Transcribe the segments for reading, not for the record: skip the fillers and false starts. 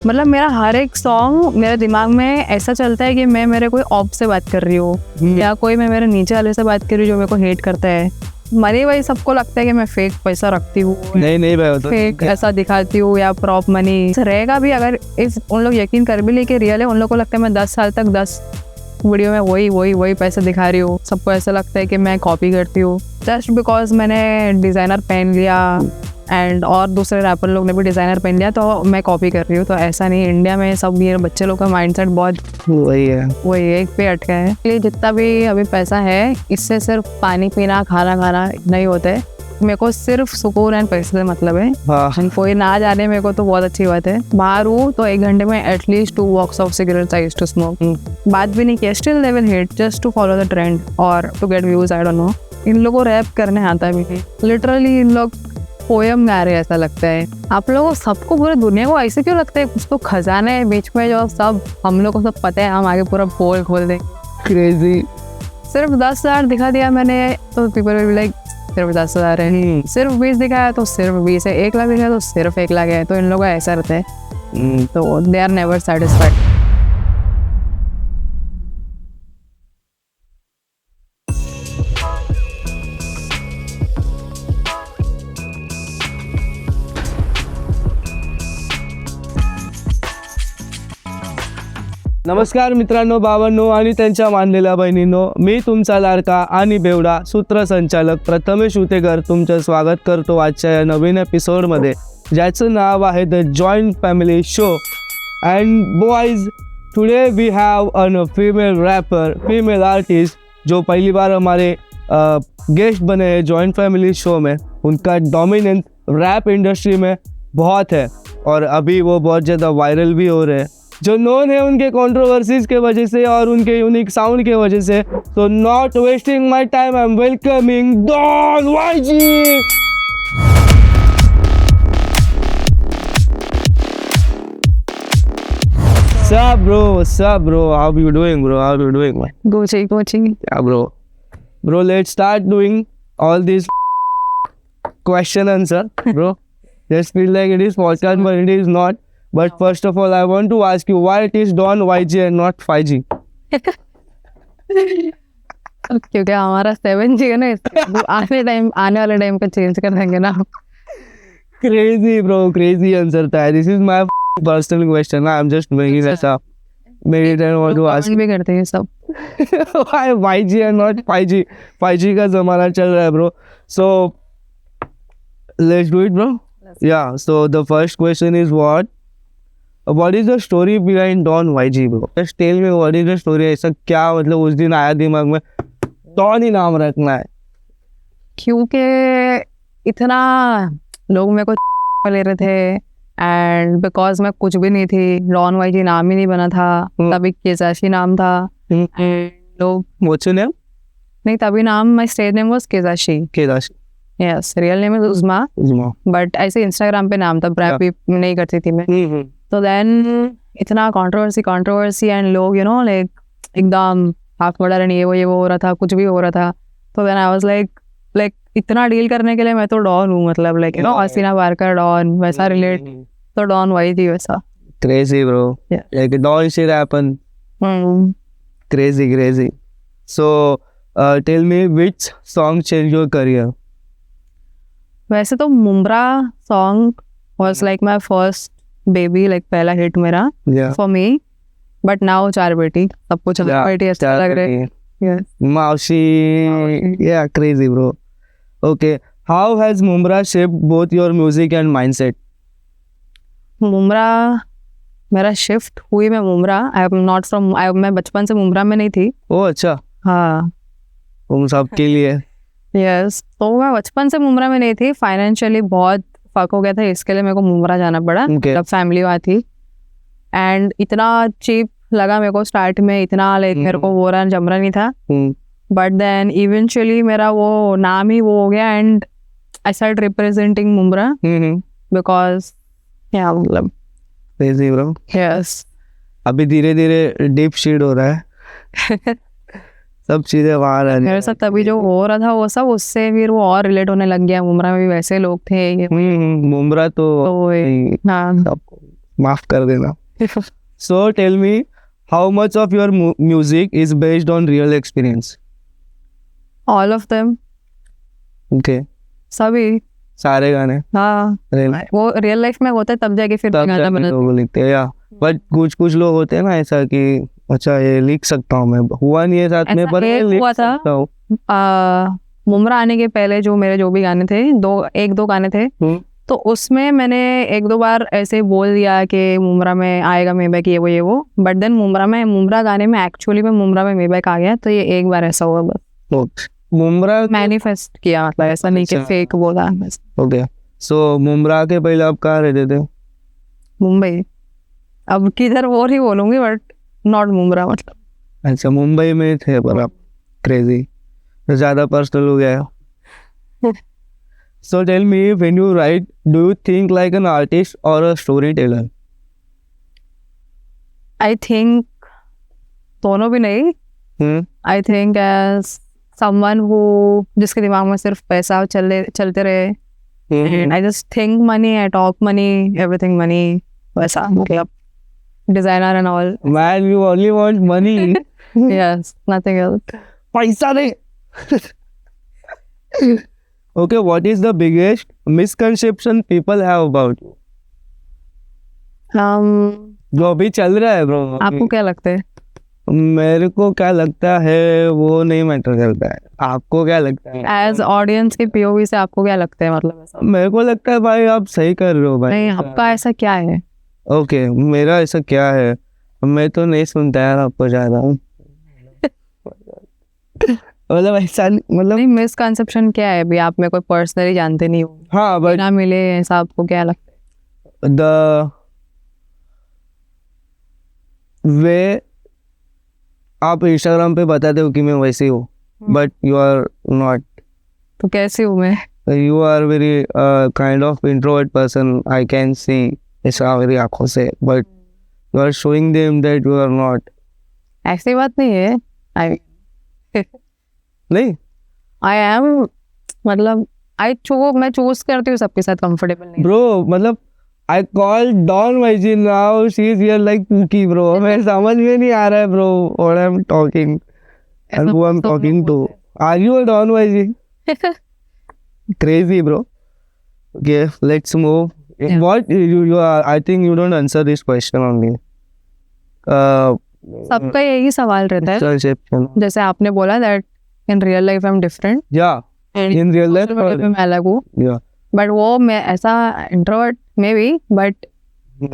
मतलब मेरा हर एक सॉन्ग मेरे दिमाग में ऐसा चलता है कि मैं मेरे कोई ऑप से बात कर रही हूँ या कोई मैं मेरे नीचे वाले से बात कर रही हूँ जो मेरे को हेट करता है। मनी भाई सबको लगता है कि मैं फेक पैसा रखती हूँ, नहीं भाई तो फेक ऐसा दिखाती हूँ या प्रॉप मनी रहेगा भी। अगर इस उन लोग यकीन कर भी ले कि रियल है, उन लोग को लगता है मैं 10 साल तक 10 वीडियो में वही पैसा दिखा रही हूँ। सबको ऐसा लगता है कि मैं कॉपी करती हूँ जस्ट बिकॉज मैंने डिज़ाइनर पहन लिया एंड और दूसरे रैपर लोग ने भी डिज़ाइनर पहन लिया तो मैं कॉपी कर रही हूँ। तो ऐसा नहीं, इंडिया में सब ये बच्चे लोग का माइंडसेट बहुत वही एक पे अटका है। इसलिए जितना भी अभी पैसा है इससे सिर्फ पानी पीना खाना नहीं होता है। मेरे को सिर्फ सुकून एंड पैसे से मतलब है। कोई ना जाने मेरे को तो बहुत अच्छी बात है। बाहर हूँ तो 1 घंटे में at least 2 box of cigarettes I used to smoke. बात भी नहीं किया, still they will hate just to follow the trend और to get views. I don't know, इन लोगों को रैप करने आता भी नहीं। लिटरली इन लोग पोयम गा रहे ऐसा लगता है। आप लोगों को सबको पूरी दुनिया को ऐसे क्यों लगता है कुछ तो खजाना है बीच में जो सब हम लोग को सब पता है, हम आगे पूरा पोल खोल दें। क्रेजी। सिर्फ 10,000 दिखा दिया मैंने तो पीपल विल बी लाइक सिर्फ 10,000 है। सिर्फ 20 दिखाया तो सिर्फ 20 है, 1 लाख दिखाया तो सिर्फ 1 लाख है। तो इन लोगों का ऐसा रहता है। तो दे आर नेवर सेटिस्फाइड। नमस्कार मित्रांनो, बाबांनो आणि त्यांच्या मानलेल्या बहिणींनो, मी तुमचा लाडका आणि बेवडा सूत्रसंचालक प्रथमेश उतेकर तुमचं स्वागत करतो आजच्या या नवीन एपिसोडमध्ये, ज्याचं नाव आहे the joint family show. And boys, today we have an female rapper, female artist जो पहली बार हमारे गेस्ट बने हैं जॉइंट फैमिली शो में. उनका डोमिनेंस रैप इंडस्ट्री में बहुत है और अभी वो बहुत ज़्यादा वायरल भी हो रहे हैं, जो नोन है उनके कंट्रोवर्सीज के वजह से और उनके यूनिक साउंड के वजह से. So not wasting my time, I am welcoming Don YG. Sup bro, how you doing bro, how you doing man? Gucci. Yeah bro, let's start doing all these question answer bro. Just feel like it is podcast but it is not. But first of all, I want to ask you why it is Don YG and not 5G? क्योंकि हमारा 7G है ना, आने वाले time पे change कर देंगे ना. Crazy bro, crazy answer था. This is my personal question. I'm just making that up. Maybe I want to ask. भी करते हैं सब. Why YG and not 5G? 5G का ज़माना चल रहा है bro. So let's do it bro. Yeah. So the first question is what is the story behind Don YG bro? Just tell me what is the story. ऐसा क्या मतलब उस दिन आया दिमाग में डॉन ही नाम रखना है? क्योंकि इतना लोग मेरे को ले रहे थे एंड बिकॉज मैं कुछ भी नहीं थी, डॉन वाईजी नाम ही नहीं बना था. तभी केजाशी नाम था. लोग What's your name? नहीं, तभी नाम माय स्टेज नेम वाज केजाशी. Yes, real name is Uzma, but ऐसे इंस्टाग्राम पे नाम था, रैप भी नहीं करती थी मैं. तो देन इतना कंट्रोवर्सी एंड लोग यू नो लाइक एकदम हाफ मर्डर एंड ये वो हो रहा था, कुछ भी हो रहा था. तो देन आई वाज लाइक इतना डील करने के लिए मैं तो डॉन हूँ, मतलब like you know Haseena Parkar Don वैसा रिलेट, तो डॉन वही थी वैसा. Crazy bro. Yeah. Like Don shit happen. Crazy. So tell me which song changed your career? वैसे तो Mumbra song was like my first baby, like पहला हिट मेरा फॉर मी. बट नाउ चार बेटी सबको चार बेटी अच्छा लग रहा है. Yes. Maushi. Yeah, crazy bro. Okay, how has Mumra shaped both your music and mindset? Mumbra मेरा शिफ्ट हुई मैं Mumbra. I am not from, मैं बचपन से मुमरा में नहीं थी. ओह अच्छा. हाँ, तुम सबके लिए. यस, तो मैं बचपन से मुमरा में नहीं थी. फाइनेंशियली बहुत फक हो गया था, इसके लिए मेरे को मुमरा जाना पड़ा. मतलब फैमिली वहाँ थी एंड इतना चीप लगा मेरे को स्टार्ट में, इतना लाइक मेरे को वो रहा जमरा नहीं था. बट देन इवेंचुअली मेरा वो नाम ही वो हो गया and I start representing Mumbra because क्या मतलब. Crazy bro. यस, अभी धीरे धीरे डीप शीड हो रहा है. सब चीजें बाहर आ रही मेरे साथ तभी जो हो रहा था वो सब, उससे फिर वो और रिलेट होने लग गया. मुमरा में भी वैसे लोग थे. मुमरा तो हाँ, माफ कर देना. So tell me, how much of your music is based on real experience? All of them, Okay. सभी. सारे गाने हाँ, वो रियल लाइफ में होता है तब जाके फिर तब गाना जाके बना. लोग लिखते हैं या बट कुछ लोग होते हैं ना ऐसा कि अच्छा ये लिख सकता हूँ मैं. हुआ नहीं है साथ में ऐसा पर एक मैं लिख हुआ था. सकता हूँ. मुमरा आने के पहले जो मेरे जो भी गाने थे, एक दो गाने थे, तो उसमें मैंने एक दो बार ऐसे बोल दिया कि मुमरा में आएगा मेबैक ये वो, बट देन मुमरा गाने में एक्चुअली में मुमरा में मेबैक आ गया. तो ये एक बार ऐसा हुआ बस. मुमरा मैनिफेस्ट किया, मतलब ऐसा नहीं कि अच्छा. फेक बोला बस. ओके. सो मुमरा के पहले आप कहाँ रहते थे? मुंबई. अब किधर वो नहीं बोलूंगी, बट नॉट मुमरा मतलब. अच्छा, मुंबई में थे पर आप. क्रेजी. ज़्यादा पर्सनल हो गया है. So tell me, when you write, do you think like an artist or a storyteller? I think दोनों भी नहीं. I think as someone who जिसके दिमाग में सिर्फ पैसा चलते रहे. And I just think money, I talk money, everything money, वैसा मतलब designer and all. Man, you only want money. Yes, nothing else. पैसा नहीं. Okay, what is the biggest misconception people have about you? जो अभी चल रहा है bro. आपको क्या लगता है? मेरे को क्या लगता है वो नहीं मैटर करता है. आपको क्या लगता है? एज ऑडियंस के पीओवी से आपको क्या लगता है, मतलब ऐसा? मेरे को लगता है भाई आप सही कर रहे हो भाई. नहीं, आपका ऐसा क्या है? ओके, मेरा ऐसा क्या है? मैं तो नहीं सुनता यार आपको ज्यादा. मतलब ऐसा मतलब नहीं, मिसकंसेप्शन क्या है? अभी आप मेरे को पर्सनली जानते नहीं हो. हाँ बट ना मिले ऐसा आपको क्या लगता है? द वे आप इंस्टाग्राम पे बताते हो कि मैं वैसे हूँ, बट यू आर नॉट. तो कैसे हूँ मैं? You are very kind of introvert person. I can see ऐसा मेरी आंखों से, but you are showing them that you are not. ऐसी बात नहीं है. नहीं, आई एम, मतलब मैं चूज करती हूँ सबके साथ कंफर्टेबल नहीं. ब्रो मतलब I call Don YG now, she is here like cookie bro. मैं समझ में नहीं आ रहा है bro what I am talking and who I am talking to. Are you a Don YG? Crazy bro. Okay, let's move. Yeah. What you are, I think you don't answer this question only. सबका यही सवाल रहता है. Misconception. जैसे आपने बोला that in real life I am different, Yeah, and in real life. मैं अलग हूँ. Yeah. बट वो मैं ऐसा इंट्रोवर्ट में भी, बट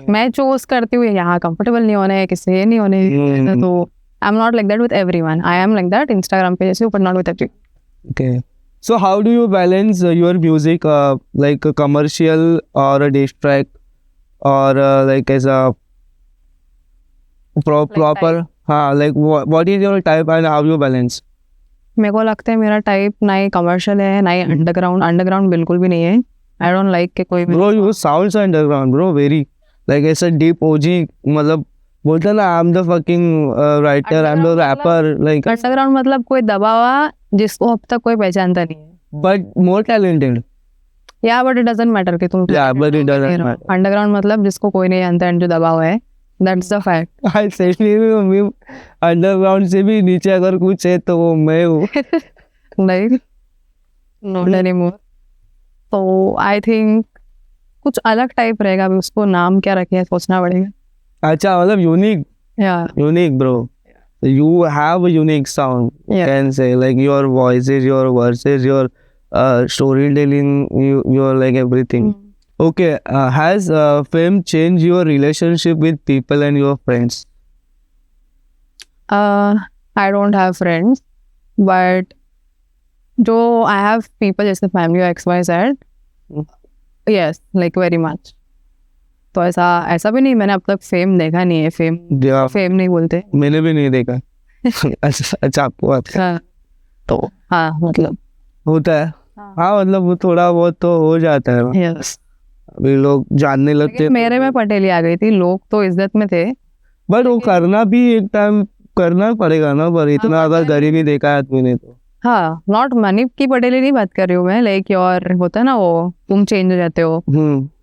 मैं चूज करती हूँ यहाँ कंफर्टेबल नहीं होने, किसी ये नहीं होने. तो I am not like that with everyone. I am like that Instagram पे जैसे, but not with everyone. Okay. So how do you balance your music, like a commercial or a diss track, or like as a proper? हाँ, like what is your type and how you balance? मेरे को लगता है मेरा type ना ही commercial है ना ही underground बिल्कुल भी नहीं है. आई डोंट लाइक के कोई भी. Bro, you sounds underground, bro. Very like it's a deep OG. मतलब बोलता ना I'm the fucking writer, I'm the rapper. Like underground मतलब कोई दबा हुआ जिसको अब तक कोई पहचानता नहीं है. but more talented. या बट इट डजंट मैटर कि तुम Yeah, but it doesn't matter. Underground मतलब जिसको कोई नहीं जानता एंड जो दबा हुआ है. That's the fact. I said भी underground से भी नीचे अगर कुछ है तो वो मैं हूँ. नहीं, नॉट एनीमोर. तो आई थिंक कुछ अलग टाइप रहेगा. अभी उसको नाम क्या रखे सोचना पड़ेगा. अच्छा, मतलब unique, या unique bro. You have a unique sound. Yeah. Can say like your voices, your verses, your storytelling, you're like everything. Okay, has fame changed your relationship with people and your friends? I don't have friends, but जो I have people जैसे family और XYZ, yes like very much. तो ऐसा भी नहीं, मैंने अब तक फेम देखा नहीं है. Yeah, फेम नहीं बोलते. मैंने भी नहीं देखा. अच्छा आपको आता है? हाँ, तो हाँ मतलब होता है. हाँ मतलब वो थोड़ा बहुत तो हो जाता है. यस. अभी लोग जानने लगते मेरे में पटेली आ गई थी. लोग तो इज्जत में थे, बट वो करना भी एक टाइम करना पड़ेगा ना. पर इतना अगर गरीब ही देखा है आदमी ने तो. हाँ, नॉट मनी की पटेली नहीं बात कर रही हूँ मैं. लाइक और होता है ना वो तुम चेंज हो जाते हो,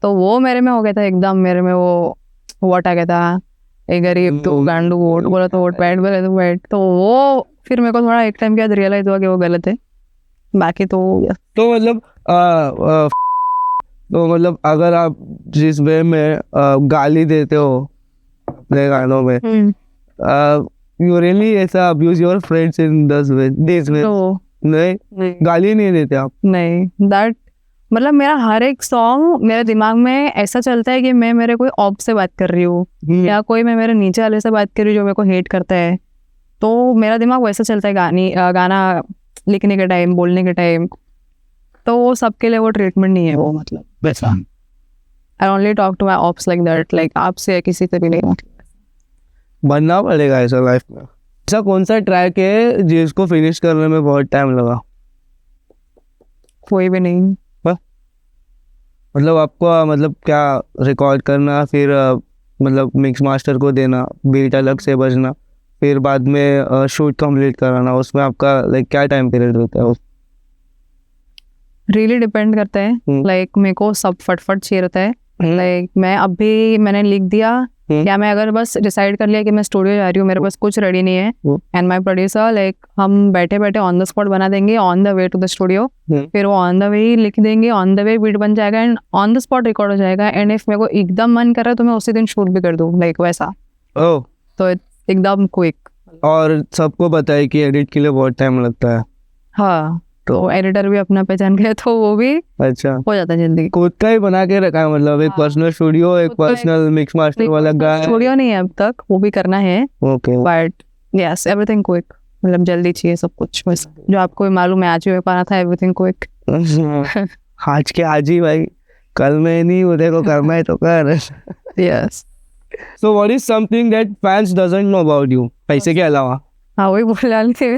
तो वो मेरे में हो गया था एकदम. मेरे में वो वोट आ गया था, एक गरीब तो गांडू वोट बोला तो वोट, बैठ बोले तो बैठ, तो वो फिर मेरे को थोड़ा एक टाइम के बाद रियलाइज हुआ कि वो गलत है। बाकी तो तो मतलब तो मतलब अगर आप जिस वे में गाली देते हो अपने गानों में, यू रियली ऐसा abuse your friends in this way? तो नहीं, गाली नहीं देते आप? नहीं, दैट मतलब मेरा हर एक सॉन्ग मेरे दिमाग में ऐसा चलता है कि मैं मेरे कोई ऑप से बात कर रही हूँ या कोई मैं मेरे नीचे वाले से बात कर रही हूँ जो मेरे को हेट करता है, तो मेरा दिमाग वैसा चलता है गाना लिखने के टाइम, बोलने के टाइम। तो वो सबके लिए वो ट्रीटमेंट नहीं है, वो मतलब वैसा। I only talk to my ops like that, like आपसे किसी से भी नहीं। बनना पड़ेगा ऐसा लाइफ में। ऐसा कौन सा ट्रैक है जिसको फिनिश करने में बहुत टाइम लगा? कोई भी नहीं। मतलब आपको मतलब क्या रिकॉर्ड करना, फिर मतलब मिक्स मास्टर को देना, बीट अलग से बजना, फिर बाद में शूट कंप्लीट कराना, उसमें आपका लाइक क्या टाइम पीरियड होता है? रियली डिपेंड करता है, लाइक मेरे को सब फटफट चाहिए रहता है। लाइक मैंने लिख दिया या मैं अगर बस डिसाइड कर लिया कि मैं स्टूडियो जा रही हूँ, मेरे पास कुछ रेडी नहीं है, एंड माय प्रोड्यूसर लाइक हम बैठे बैठे ऑन द स्पॉट बना देंगे on the way to the studio, फिर वो ऑन द वे ही लिख देंगे, ऑन द वे बीट बन जाएगा and on the spot record हो जाएगा। एंड इफ मेरे को एकदम मन कर रहा है तो मैं उसी दिन शूट भी कर दूँ, लाइक वैसा। तो एकदम क्विक। और सबको पता है कि एडिट के लिए बहुत टाइम लगता है। हाँ, तो एडिटर भी अपना पहचान गया तो वो भी अच्छा हो जाता है जल्दी। खुद का ही बना के रखा है, मतलब एक पर्सनल स्टूडियो, एक पर्सनल मिक्स मास्टर वाला गाय? स्टूडियो नहीं है अब तक, वो भी करना है। Okay, but yes, everything quick, मतलब जल्दी चाहिए सब कुछ, बस जो आपको मालूम है आज भी पाना था, एवरीथिंग क्विक। आज के आज ही भाई, कल में नहीं, उधर को करना है तो कर। Yes. So what is something that fans doesn't know about you, पैसे के अलावा? हाँ, वही बोल रही थी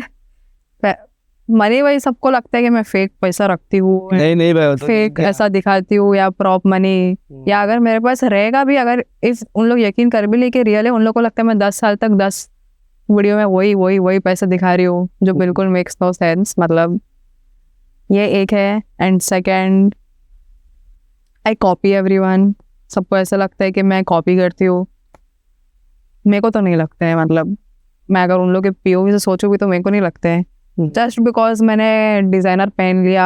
मनी। वही सबको लगता है कि मैं फेक पैसा रखती हूँ, नहीं भाई, तो फेक ऐसा दिखाती हूँ या प्रॉप मनी, या अगर मेरे पास रहेगा भी, अगर इफ उन लोग यकीन कर भी ले कि रियल है, उन लोग को लगता है मैं 10 साल तक 10 वीडियो में वही पैसा दिखा रही हूँ, जो बिल्कुल मेक्स नो सेंस। मतलब ये एक है। And second, I copy everyone. सबको ऐसा लगता है कि मैं कॉपी करती हूँ, मेरे को तो नहीं लगता है। मतलब मैं अगर उन लोग के पीओवी से सोचूं भी तो मेरे को नहीं लगता है, जस्ट बिकॉज मैंने डिज़ाइनर पहन लिया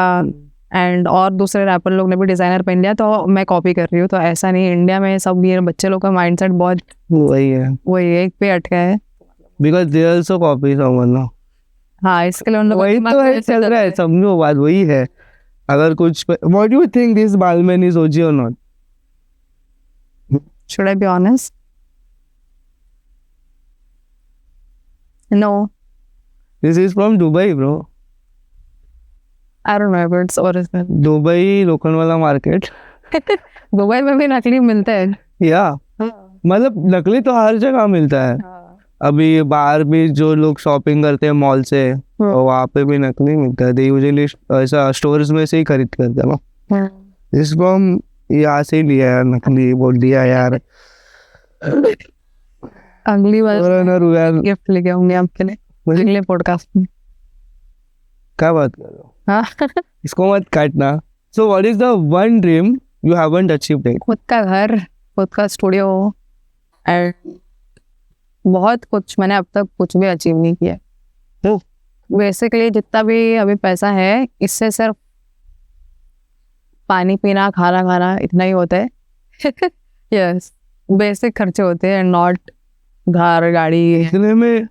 एंड और दूसरे रैपर लोग ने भी डिज़ाइनर पहन लिया तो मैं कॉपी कर रही हूँ। तो ऐसा नहीं, इंडिया में सब ये बच्चे लोग का माइंडसेट बहुत वही एक पे अटका है, because they also copy someone. हाँ, इसके लिए उन लोग वही तो है, चल रहा है, समझो बात वही है। अगर कुछ, what do you think this Balmain is OG और not? Should I be honest? No, this is from Dubai bro. I don't know if it's original. Dubai Lokhandwala market. Dubai में भी नकली मिलता है या मतलब नकली तो हर जगह मिलता है। अभी बाहर भी जो लोग शॉपिंग करते हैं मॉल से, वहाँ पे भी नकली मिलता है। दे यूजुअली ऐसा स्टोर्स में से ही खरीद करते हैं ना। दिस फ्रॉम यहाँ से ही लिया यार, नकली बोल दिया यार। अगली बार गिफ्ट लेके आऊंगी आपके लिए, अगले पॉडकास्ट में। क्या बात कर रहे हो? हाँ, इसको मत काटना। So what is the one dream you haven't achieved it? खुद का घर, खुद का स्टूडियो, एंड बहुत कुछ। मैंने अब तक कुछ भी अचीव नहीं किया। बेसिकली जितना भी अभी पैसा है, इससे सिर्फ पानी पीना, खाना खाना इतना ही होता है। यस, बेसिक खर्चे होते हैं, नॉट घर गाड़ी इतने में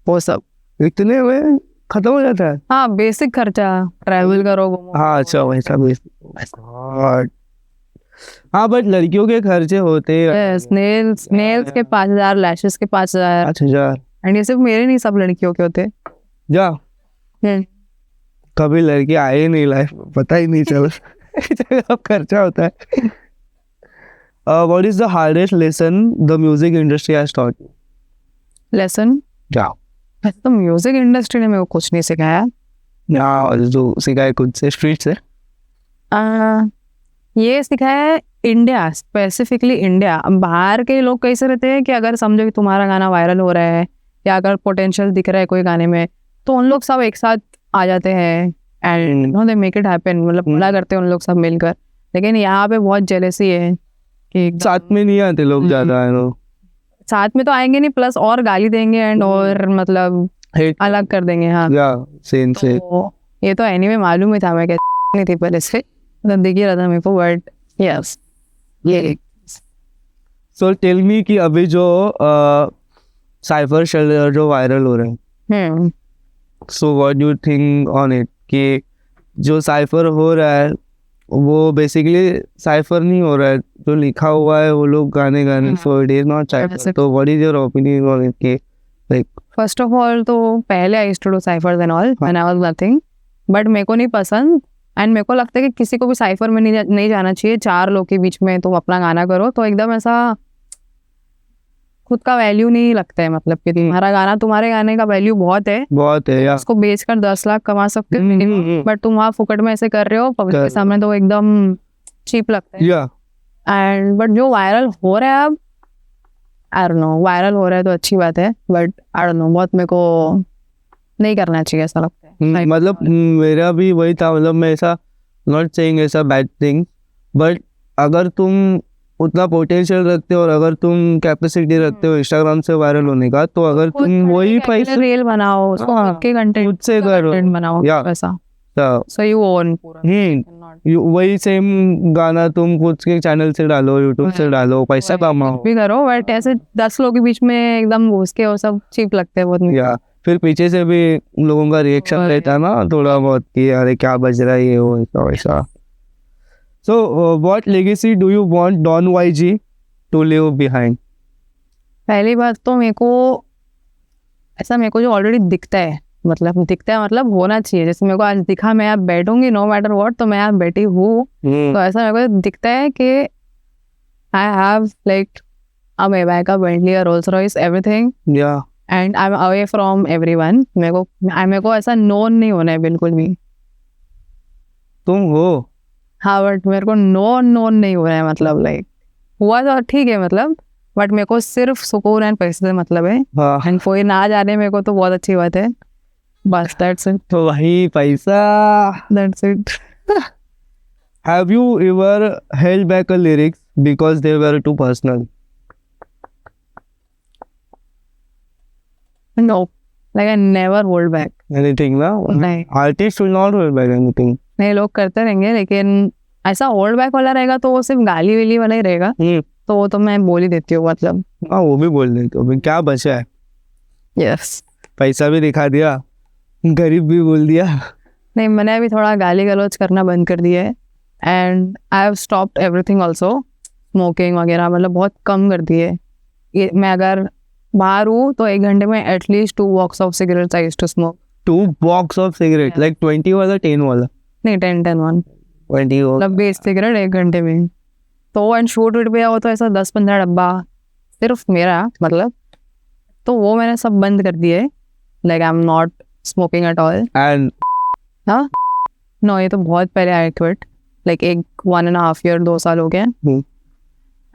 वो सब। इतने में खत्म हो जाता है? हाँ, बेसिक खर्चा, ट्रैवल करो, घूमो। हाँ अच्छा, वैसा बेसिक। हाँ बट लड़कियों के खर्चे होते हैं। नेल्स के 5,000, लैशेस के 5,000। 5,000? एंड ये सिर्फ मेरे नहीं, सब लड़कियों के होते। जा कभी लड़की आए ही नहीं लाइफ में, पता ही नहीं चला। अब खर्चा होता है। What is the hardest lesson the music industry has taught you? Lesson? क्या? वैसे तो म्यूजिक इंडस्ट्री ने मेरे को कुछ नहीं सिखाया। जो सिखाए खुद से, स्ट्रीट से? ये सिखाया है इंडिया, स्पेसिफिकली इंडिया। अब बाहर के लोग कैसे रहते हैं कि अगर समझो कि तुम्हारा गाना वायरल हो रहा है या अगर पोटेंशियल दिख रहा है कोई गाने में, तो उन लोग सब एक साथ आ जाते हैं and no they make it happen. मतलब पूरा करते हैं उन लोग सब मिलकर। लेकिन यहाँ पे बहुत जेलसी है कि साथ में नहीं आते लोग ज्यादा, है ना, साथ में तो आएंगे नहीं, प्लस और गाली देंगे एंड और मतलब हेट अलग कर देंगे। हाँ, या सेम से तो ये तो एनीवे मालूम ही था, मैं क्या नहीं थी पहले से, मतलब दिख ही रहा था मेरे को, बट यस ये सो टेल मी कि अभी जो साइफर शेल्टर जो वायरल हो रहे हैं, so what do you think on it, कि जो साइफर हो रहा है वो बेसिकली साइफर नहीं हो रहा है, जो लिखा हुआ है वो लोग गाने गाने, so it is not cypher. तो what is your opinion on it, कि लाइक फर्स्ट ऑफ ऑल तो पहले I used to do cyphers and all when I was nothing, but मेरे को नहीं पसंद एंड मेरे को लगता है कि किसी को भी साइफर में नहीं जाना चाहिए। 4 लोग के बीच में तुम अपना गाना करो तो एकदम ऐसा खुद का वैल्यू नहीं लगता है, मतलब कि तुम्हारा गाना, तुम्हारे गाने का वैल्यू बहुत है या उसको बेचकर 10 लाख कमा सकते हो मिनिमम, बट तुम वहाँ फुकट में ऐसे कर रहे हो पब्लिक के कर- सामने, तो एकदम चीप लगता है। या एंड बट जो वायरल हो रहा है अब, आई डोंट नो, वायरल हो रहा है तो अच्छी बात है, बट आई डोंट नो, बहुत मेरे को नहीं करना चाहिए ऐसा लगता है। मतलब मेरा भी वही था, मतलब मैं ऐसा नॉट सेइंग ऐसा बैड थिंग, बट अगर तुम उतना पोटेंशियल रखते हो और अगर तुम कैपेसिटी रखते हो इंस्टाग्राम से वायरल होने का, तो अगर तुम वही पैसे रील बनाओ, उसको हाँ, के कंटेंट खुद से करो, बनाओ या वैसा, तो सो यू ओन पूरा, वही सेम गाना तुम खुद के चैनल से डालो, यूट्यूब से डालो, पैसा कमाओ भी करो, बट ऐसे 10 लोग के बीच में एकदम घुस के वो सब चीप लगते हैं बहुत। या फिर पीछे से भी लोगों का रिएक्शन रहता है ना थोड़ा बहुत कि अरे क्या बज रहा है ये वो ऐसा वैसा। So what legacy do you want Don YG to live behind? पहली बात तो मेरे को ऐसा, मेरे को जो ऑलरेडी दिखता है मतलब होना चाहिए, जैसे मेरे को आज दिखा मैं यहाँ बैठूंगी नो मैटर व्हाट, तो मैं यहाँ बैठी हूँ, तो ऐसा मेरे को दिखता है कि I have like a Maybach, a Bentley, a Rolls Royce, everything, या and I'm away from everyone. मेरे को ऐसा नोन नहीं होना है बिल्कुल भी। तुम हो, हाँ, बट मेरे को नोन नहीं हो रहा है, मतलब लाइक हुआ तो ठीक है मतलब, बट मेरे को सिर्फ सुकून एंड पैसे से मतलब है, हाँ एंड कोई ना जाने मेरे को तो बहुत अच्छी बात है, बस दैट्स इट, तो वही पैसा। That's it. Have you ever held back a lyrics because they were too personal? No, like I never hold back anything ना, नहीं। Artist will not hold back anything. नहीं, लोग करते रहेंगे, लेकिन ऐसा होल्ड बैक वाला रहेगा तो वो सिर्फ गाली वाली वाला ही रहेगा, तो वो तो मैं बोल ही देती हूँ मतलब। हाँ वो भी बोल देते हो, क्या बचा है, यस, पैसा भी दिखा दिया, गरीब भी बोल दिया। नहीं, मैंने अभी थोड़ा गाली गलौज करना बंद कर दिया है, and I have stopped everything also, smoking वगैरह मतलब बहुत कम कर दी है। ये मैं अगर बाहर हूँ तो 1 घंटे में at least 2 box of cigarettes I used to smoke. 2 box of cigarette, like 20 वाला 10 वाला? नहीं, 10 1 20 हो मतलब बेस सिगरेट 1 घंटे में, तो एंड शूट वूट पे आओ तो ऐसा 10-15 डब्बा सिर्फ मेरा मतलब, तो वो मैंने सब बंद कर दिए, like I am not smoking at all. And हाँ, नो, ये तो बहुत पहले आई क्विट, लाइक 1.5 ईयर 2 साल हो गए,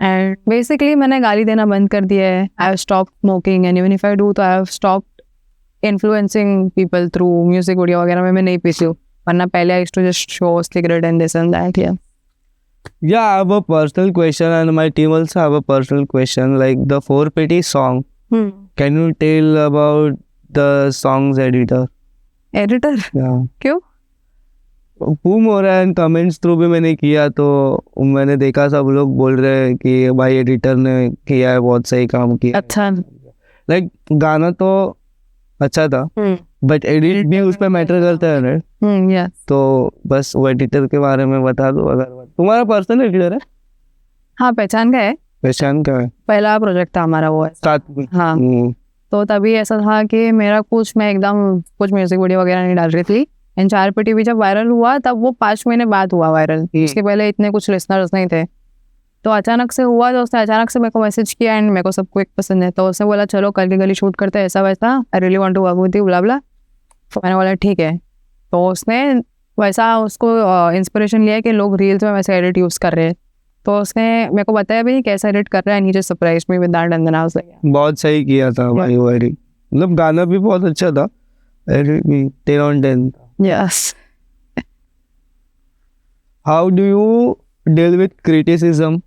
एंड बेसिकली मैंने गाली देना बंद कर दिया है। I have stopped smoking, and even if I do तो I have stopped influencing people through music video वगैरह में मैं नहीं पीती हूँ, वरना पहले I used to just show cigarette and this and that. yeah, I have a personal question and my team also have a personal question, like the 4PT song. Can you tell about the song's editor? Editor Yeah. क्यों? Boom हो रहा है, comments through भी मैंने किया तो मैंने देखा सब लोग बोल रहे हैं कि भाई एडिटर ने किया है, बहुत सही काम किया। अच्छा, लाइक गाना तो अच्छा था, बट एडिट भी उस पर मैटर करता है ना, यस। तो बस वो एडिटर के बारे में बता दो अगर तुम्हारा पर्सनल एडिटर है। हाँ, पहचान का है, पहचान का है, पहला प्रोजेक्ट था हमारा वो है। साथ में। हाँ, तो तभी ऐसा था कि मेरा मैं एकदम कुछ म्यूजिक वीडियो वगैरह नहीं डाल रही थी, एंड 4PT भी जब वायरल हुआ तब वो 5 महीने बाद हुआ वायरल, इसके पहले इतने कुछ लिसनर्स नहीं थे, तो अचानक से हुआ, तो उसने अचानक से मेरे को मैसेज किया, एंड मेरे को सबको एक पसंद है, तो उसने बोला चलो कल की गली शूट करते हैं, ऐसा वैसा, I really want to work with you blah blah. तो मैंने बोला ठीक है, तो उसने वैसा उसको इंस्पिरेशन लिया कि लोग रील्स में वैसे एडिट यूज़ कर रहे हैं, तो उसने मेरे को बताया भी कैसा एडिट कर रहा है, नीचे सरप्राइज में with that, and then I was like बहुत सही किया था भाई वो एडिट, मतलब गाना भी बहुत अच्छा था, एडिट भी 10 on 10। Yes. How do you deal with criticism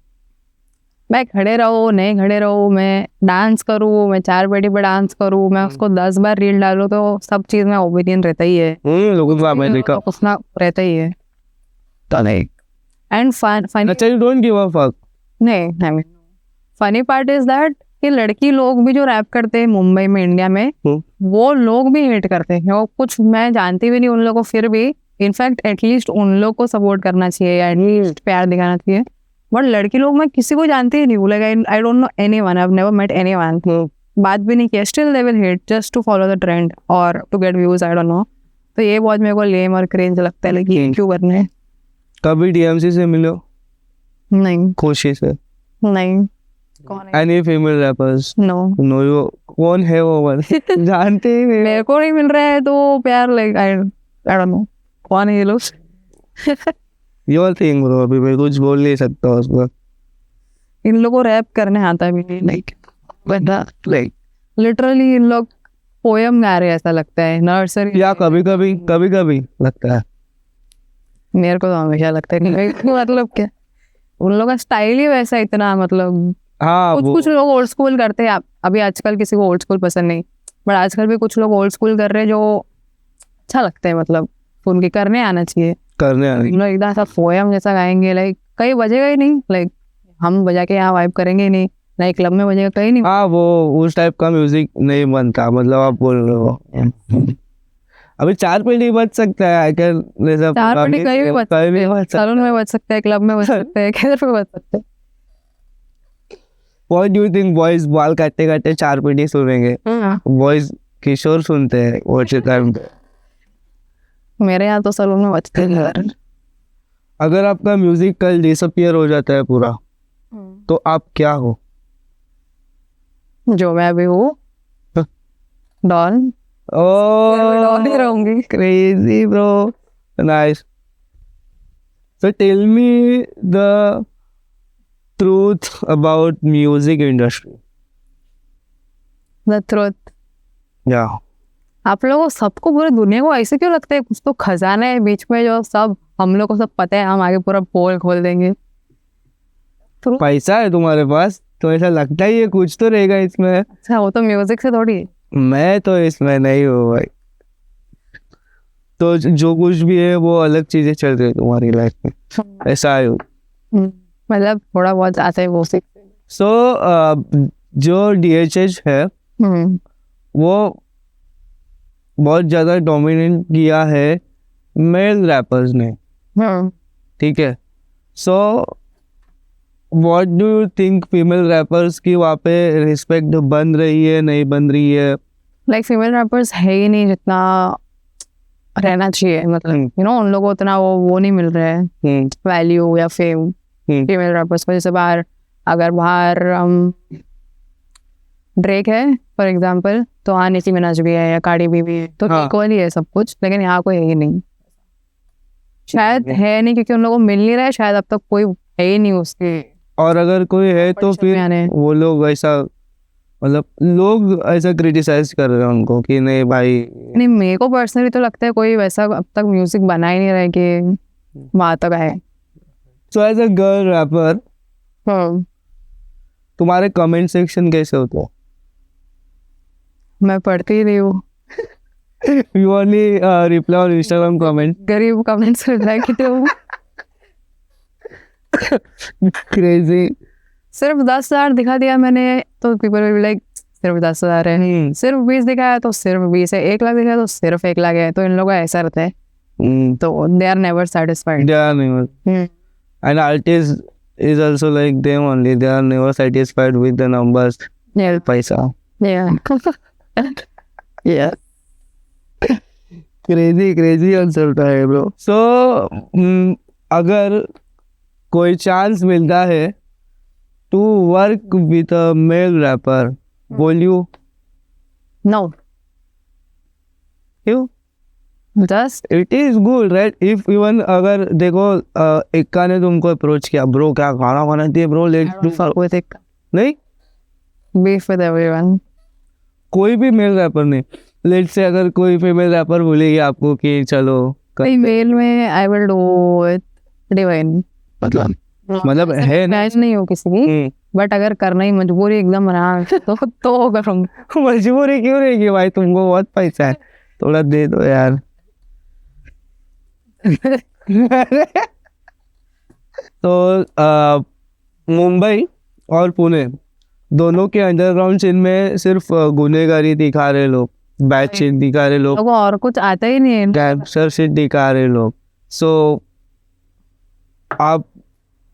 मैं खड़े रहो नहीं खड़े रहो, मैं डांस करूँ, मैं 4 पेटी पे डांस करूँ, मैं उसको 10 बार रील डालूँ, तो सब चीज में ओपिनियन रहता ही है, लोगों को मैं देखा कुछ ना रहता ही है। तो नहीं। एंड फनी अच्छा, you don't give a fuck. नहीं, I mean funny part is that कि लड़की लोग भी जो रैप करते हैं मुंबई में, इंडिया में, वो लोग भी हेट करते हैं। वो कुछ मैं जानती भी नहीं उन लोगों को, फिर भी इनफैक्ट एटलीस्ट उन लोग को सपोर्ट करना चाहिए, एटलीस्ट प्यार दिखाना चाहिए। बट लड़की लोग मैं किसी को जानती ही नहीं, like I don't know anyone, I have never met anyone, बात भी नहीं किया, still they will hate just to follow the trend और to get views, I don't know. तो ये बहुत मेरे को लेम और क्रेंज लगता है, लेकिन क्यों करना है। कभी डीएमसी से मिलो? नहीं खुशी से? नहीं। कौन है? Any female rappers? No no. You कौन है वो वन? जानते ही नहीं। मेरे को नहीं मिल रहा है तो प्यार, लाइक आई डोंट नो कौन है ये लोग। योर थिंग ब्रो, अभी मैं कुछ बोल नहीं सकता उसको। इन लोगों को रैप करने आता भी नहीं, लाइक लिटरली इन लोग पोयम गा रहे हैं ऐसा लगता है, नर्सरी। या कभी कभी लगता है। मेरे को तो हमेशा लगता है कि मतलब क्या, उन लोगों का स्टाइल ही वैसा इतना, मतलब हाँ, कुछ लोग ओल्ड स्कूल करते हैं। अभी आजकल किसी को ओल्ड स्कूल पसंद नहीं, बट आजकल भी कुछ लोग ओल्ड स्कूल कर रहे हैं जो अच्छा लगता है, मतलब उनके करने आना चाहिए। करने आने लोग एकदम ऐसा पोयम जैसा गाएंगे, लाइक कहीं बजेगा ही नहीं, लाइक हम बजा के यहाँ वाइब करेंगे ही नहीं, लाइक क्लब में बजेगा कहीं नहीं। हाँ, वो उस टाइप का म्यूजिक नहीं बनता, मतलब आप बोल रहे हो। अभी 4 पेटी बज सकता है, आई कैन 4 पेटी कहीं भी बज सकते हैं, सैलून में बज सकता है, क्लब में बज सकते हैं, किधर पे बज सकते हैं। What do you think boys बाल काटते काटते 4 पेटी सुनेंगे? बॉयज किशोर सुनते हैं वो टाइम पे। मेरे यहाँ तो सैलून में बजते हैं। अगर आपका म्यूजिक कल डिसअपियर हो जाता है पूरा, तो आप क्या हो? जो मैं अभी हूँ, डॉन। डॉन ही रहूंगी। Crazy bro, nice. So tell me the truth about music industry. The truth. Yeah. आप लोगों को सबको, पूरी दुनिया को ऐसे क्यों लगता है कुछ तो खजाना है बीच में जो सब हम लोग को सब पता है, हम आगे पूरा पोल खोल देंगे। पैसा है तुम्हारे पास तो ऐसा लगता ही है कुछ तो रहेगा इसमें। अच्छा, वो तो म्यूजिक से थोड़ी। मैं तो इसमें नहीं हूँ भाई, तो जो कुछ भी है वो अलग चीजें चल रही है तुम्हारी लाइफ में, ऐसा है। मतलब थोड़ा बहुत आता है वो सीख। सो जो DHH है वो बहुत ज्यादा डोमिनेट किया है मेल रैपर्स ने, ठीक है। So what do you think female rappers की वहाँ पे रिस्पेक्ट बन रही है, नहीं बन रही है? लाइक फीमेल रैपर्स है ही नहीं जितना रहना चाहिए, मतलब यू नो उन लोगों को उतना वो नहीं मिल रहा है वैल्यू या फेम फीमेल रैपर्स को। जैसे बाहर, अगर बाहर ड्रेक है फॉर एग्जांपल, तो हाँ नीची मिनाज भी है या कार्डी भी है, तो इक्वल ही है सब कुछ, लेकिन यहाँ कोई है ही नहीं, शायद है नहीं, क्योंकि उन लोगों को मिल नहीं रहा है, शायद अब तक कोई है ही नहीं उसके। और अगर कोई है तो फिर वो लोग ऐसा, मतलब लोग ऐसा क्रिटिसाइज कर रहे हैं उनको कि नहीं भाई। नहीं, मेरे को पर्सनली तो लगता है कोई वैसा अब तक म्यूजिक बना ही नहीं रहा है कि वहाँ तक है। So as a girl rapper तुम्हारे कमेंट सेक्शन कैसे होते हैं? मैं पढ़ती ही नहीं हूँ। You only reply on Instagram comment. गरीब कमेंट्स रिप्लाई कितने हूँ। Crazy. सिर्फ 10,000 दिखा दिया मैंने तो पीपल विल बी लाइक सिर्फ 10,000 है, सिर्फ 20 दिखाया तो सिर्फ 20 है, 1 लाख दिखाया तो सिर्फ 1 लाख है, तो इन लोगों का ऐसा रहता है। तो they are never satisfied. They are never. And artist is also like them only. They are never satisfied with the numbers. Yeah. पैसा. Yeah. Yeah. Crazy आंसर था है bro. So अगर कोई चांस मिलता है to work with a male rapper, will you? No. You? Just It is good, right? If even अगर देखो एक्का ने तुमको अप्रोच किया, ब्रो क्या गाना बनाती है bro, let's do. fuck with it. नहीं, Beef with everyone. कोई भी मेल रैपर नहीं, लेट्स से अगर कोई फीमेल रैपर बोलेगी आपको कि चलो मेल में I will do it divine. मतलब है ना, मैच नहीं हो किसी की, बट अगर करना ही मजबूरी एकदम रहा तो करूँगी। मजबूरी क्यों रहेगी भाई, तुमको बहुत पैसा है, थोड़ा दे दो यार। तो मुंबई और पुणे दोनों के अंडरग्राउंड सीन में सिर्फ गुनेगारी दिखा रहे लोग, बैच शीट दिखा रहे लोग, लोगों और कुछ आता ही नहीं है। गैंगस्टर शीट दिखा रहे लोग। सो आप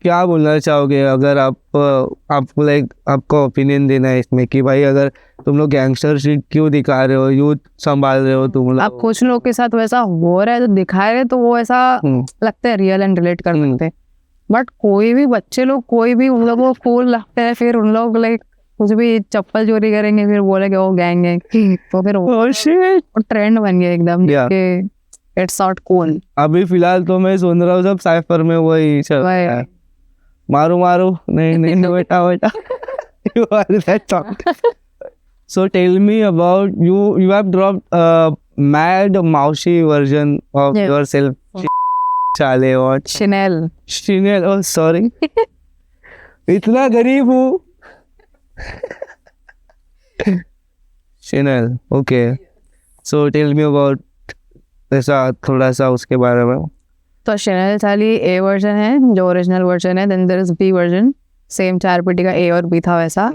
क्या बोलना चाहोगे, अगर आपको लाइक आपका ओपिनियन देना है इसमें कि भाई अगर तुम लोग गैंगस्टर शीट क्यों दिखा रहे हो, यूथ संभाल रहे हो तुम लोग, आप कुछ लोग के साथ वैसा हो रहा है तो दिखा रहे तो वो ऐसा लगता है रियल एंड रिलेट कर सकते हैं। बट कोई भी बच्चे लोग कोई भी उन लोगों को कूल लगता है, फिर उन लोग लाइक कुछ भी चप्पल चोरी करेंगे फिर बोलेंगे वो गैंग है, तो फिर वो ट्रेंड बन गया एकदम कि इट्स नॉट कूल। अभी फिलहाल तो मैं सुन रहा हूँ सब साइफर में वही चल रहा है, मारू मारू नहीं बेटा बेटा। You are that talk. So tell me about you have dropped mad Maushi version of Yes. yourself. चाले और Chanel oh sorry. इतना गरीब हूँ। Chanel, okay. So tell me about ऐसा थोड़ा सा उसके बारे में। तो Chanel चाली A वर्जन है जो ओरिजिनल वर्जन है, then there is B version, same 4 पेटी का A और B था वैसा।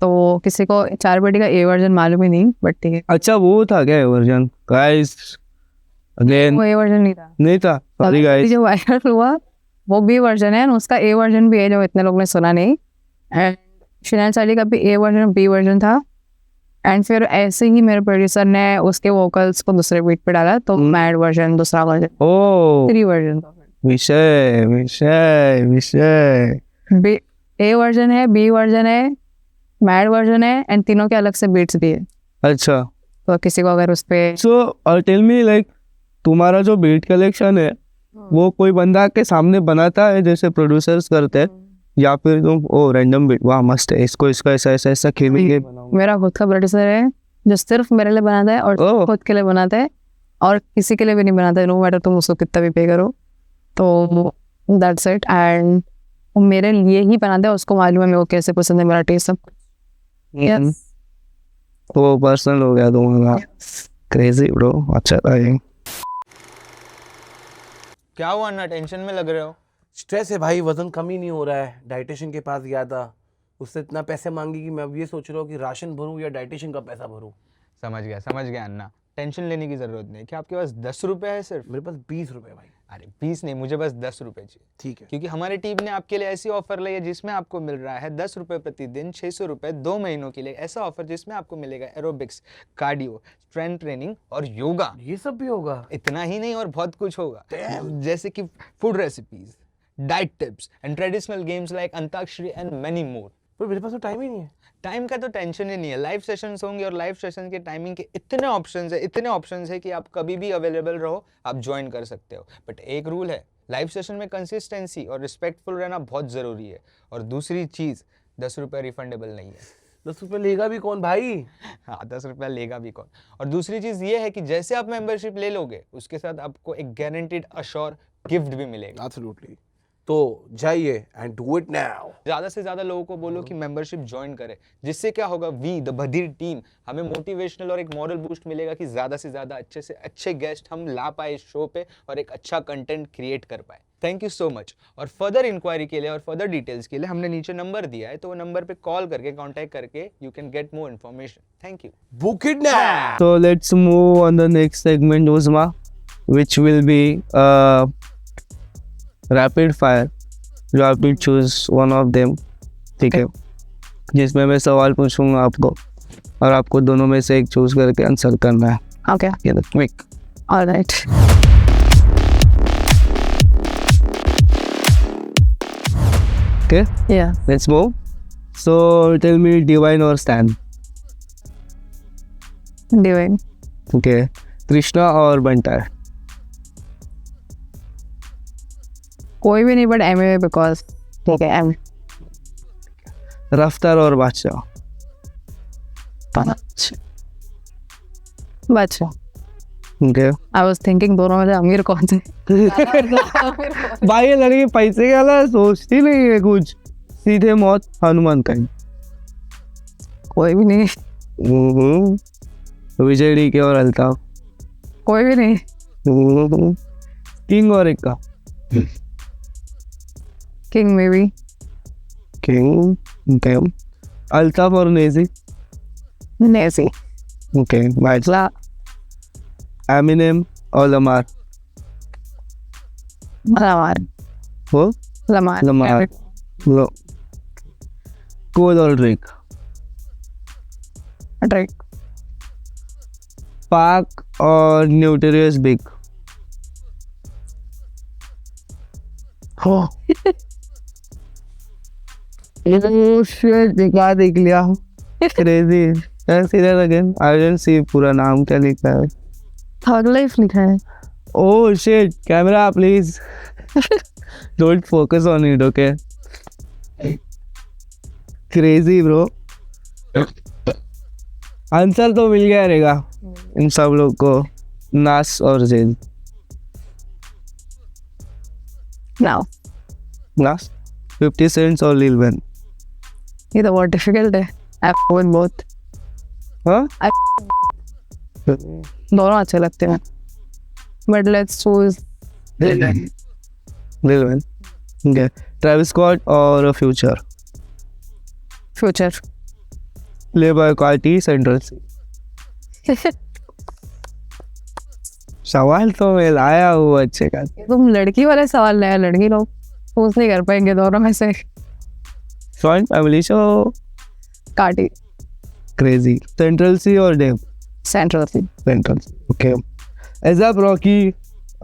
तो किसी को 4 पेटी का A वर्जन मालूम ही नहीं, बट ठीक है। अच्छा वो था क्या वर्जन गाइस? अगेन वो A वर्जन नहीं था, सॉरी गाइस। जो वायरल हुआ वो B वर्जन है, उसका A वर्जन भी है जो इतने लोग ने सुना नहीं। एंड Chanel चाली का भी A वर्जन B वर्जन था। एंड फिर ऐसे ही मेरे प्रोड्यूसर ने उसके वोकल्स को दूसरे बीट पे डाला, तो मैड वर्जन, दूसरा वर्जन, ओ 3 वर्जन। विषय विषय विषय A वर्जन है, B वर्जन है, मैड वर्जन है, एंड तीनों के अलग से बीट्स भी है। अच्छा, तो किसी को अगर उस पे सो टेल मी लाइक तुम्हारा जो बीट कलेक्शन है वो कोई बंदा के सामने बनाता है जैसे प्रोड्यूसर्स करते हैं, या फिर तुम ओ रैंडम बीट वाह मस्त है इसको इसका ऐसा ऐसा ऐसा खेलेंगे? मेरा खुद का प्रोड्यूसर है जो सिर्फ मेरे लिए बनाता है और खुद के लिए बनाता है, और किसी के लिए भी नहीं बनाता है, नो मैटर तुम उसको कितना भी पे करो। तो दैट्स इट। एंड वो मेरे लिए ही बनाता है, उसको मालूम है मेरे को कैसे पसंद है मेरा टेस्ट सब। Yes. तो पर्सनल हो गया तुम्हारा। क्रेजी ब्रो, अच्छा था ये। क्या हुआ अन्ना, टेंशन में लग रहे हो? स्ट्रेस है भाई, वजन कम ही नहीं हो रहा है। डाइटिशियन के पास गया था, उससे इतना पैसे मांगी कि मैं अब ये सोच रहा हूँ कि राशन भरूँ या डाइटिशियन का पैसा भरूँ। समझ गया अन्ना, टेंशन लेने की जरूरत नहीं। क्या आपके पास 10 रुपए है सिर्फ? मेरे पास 20 रुपए भाई। अरे 20 नहीं, मुझे बस 10 रुपए चाहिए। ठीक है, क्योंकि हमारी टीम ने आपके लिए ऐसी ऑफर लाई है जिसमें आपको मिल रहा है 10 रुपए प्रतिदिन, 600 रुपए 2 महीनों के लिए। ऐसा ऑफर जिसमें आपको मिलेगा एरोबिक्स, कार्डियो, स्ट्रेंथ ट्रेनिंग और योगा। ये सब भी होगा? इतना ही नहीं और बहुत कुछ होगा, जैसे कि food recipes, diet tips and traditional games like antakshari and many more. पर मेरे पास तो टाइम ही नहीं है। टाइम का तो टेंशन ही नहीं है, लाइव सेशंस होंगे और लाइव सेशन के टाइमिंग के इतने ऑप्शंस है कि आप कभी भी अवेलेबल रहो, आप ज्वाइन कर सकते हो। बट एक रूल है, लाइव सेशन में कंसिस्टेंसी और रिस्पेक्टफुल रहना बहुत ज़रूरी है। और दूसरी चीज़, 10 रुपये रिफंडेबल नहीं है। 10 रुपये लेगा भी कौन भाई? हाँ, 10 रुपया लेगा भी कौन। और दूसरी चीज़ ये है कि जैसे आप मेंबरशिप ले लोगे उसके साथ आपको एक गारंटीड अश्योर गिफ्ट भी मिलेगा। एब्सोल्युटली। तो जाइए एंड डू इट नाउ। ज़्यादा से ज़्यादा लोगों को बोलो कि मेंबरशिप ज्वाइन करें, जिससे क्या होगा, वी द बधिर टीम, हमें मोटिवेशनल और एक मॉरल बूस्ट मिलेगा कि ज़्यादा से ज़्यादा अच्छे से अच्छे गेस्ट हम ला पाए इस शो पे और एक अच्छा कंटेंट क्रिएट कर पाए। Thank you so much. और फर्दर इंक्वायरी के लिए और फर्दर डिटेल्स के लिए हमने नीचे नंबर दिया है, तो वो नंबर पे कॉल करके कॉन्टैक्ट करके you can get more information. Thank you. Book it now. So let's move on the next segment, Uzma, which will be rapid fire. You have to choose one of them, ठीक है? जिसमें मैं सवाल पूछूंगा आपको और आपको दोनों में से एक चूज करके आंसर करना है। Okay, quick. ऑलराइट। Okay, या let's move. So tell me, Divine or Stan? Divine. Okay, Krishna और बंटा? कोई भी नहीं, बट एमए बिकॉज ठीक है एम। रफ्तार और बादशाह? बच्चा Okay. आई वाज थिंकिंग दोनों में से अमीर कौन से। भाई ये लड़की पैसे के अलावा सोचती नहीं है कुछ, सीधे मौत हनुमान काइंड। कोई भी नहीं, विजय डी के और अल्ताफ। कोई भी नहीं। किंग और एक्का। किंग में भी किंग, ओके। अल्ताफ और नेजी। नेजी। Okay, bye. ला एमिनेम और लमार। लमार। वो लमार। लमार। लो। कोल और ड्रेक। ड्रेक। पाक और न्यूटेरियस बिग। शिट, दिखा देख लिया। Crazy. Serial again, I didn't see पूरा नाम क्या लिखा है। थग लाइफ लिखा है। Oh shit, camera please don't focus on it, okay. Crazy bro. Answer तो मिल गया रहेगा इन सब लोग को, नास और जेल। नाउ नास, 50 सेंट्स और लिल वेन। ये तो बहुत डिफिकल्ट है। I with both. हाँ, दोनों अच्छे लगते हैं, but let's choose Lil Wayne. Okay, Travis Scott और Future. Future. Playboi Carti, Central Cee. सवाल तो मैं लाया हूँ अच्छे का। तुम लड़की वाले सवाल लाया, लड़की लोग चूज नहीं कर पाएंगे दोनों में से। Joint family show. काटी। क्रेजी। सेंट्रल सी और Dave. Central Cee. Central Cee, okay. ASAP Rocky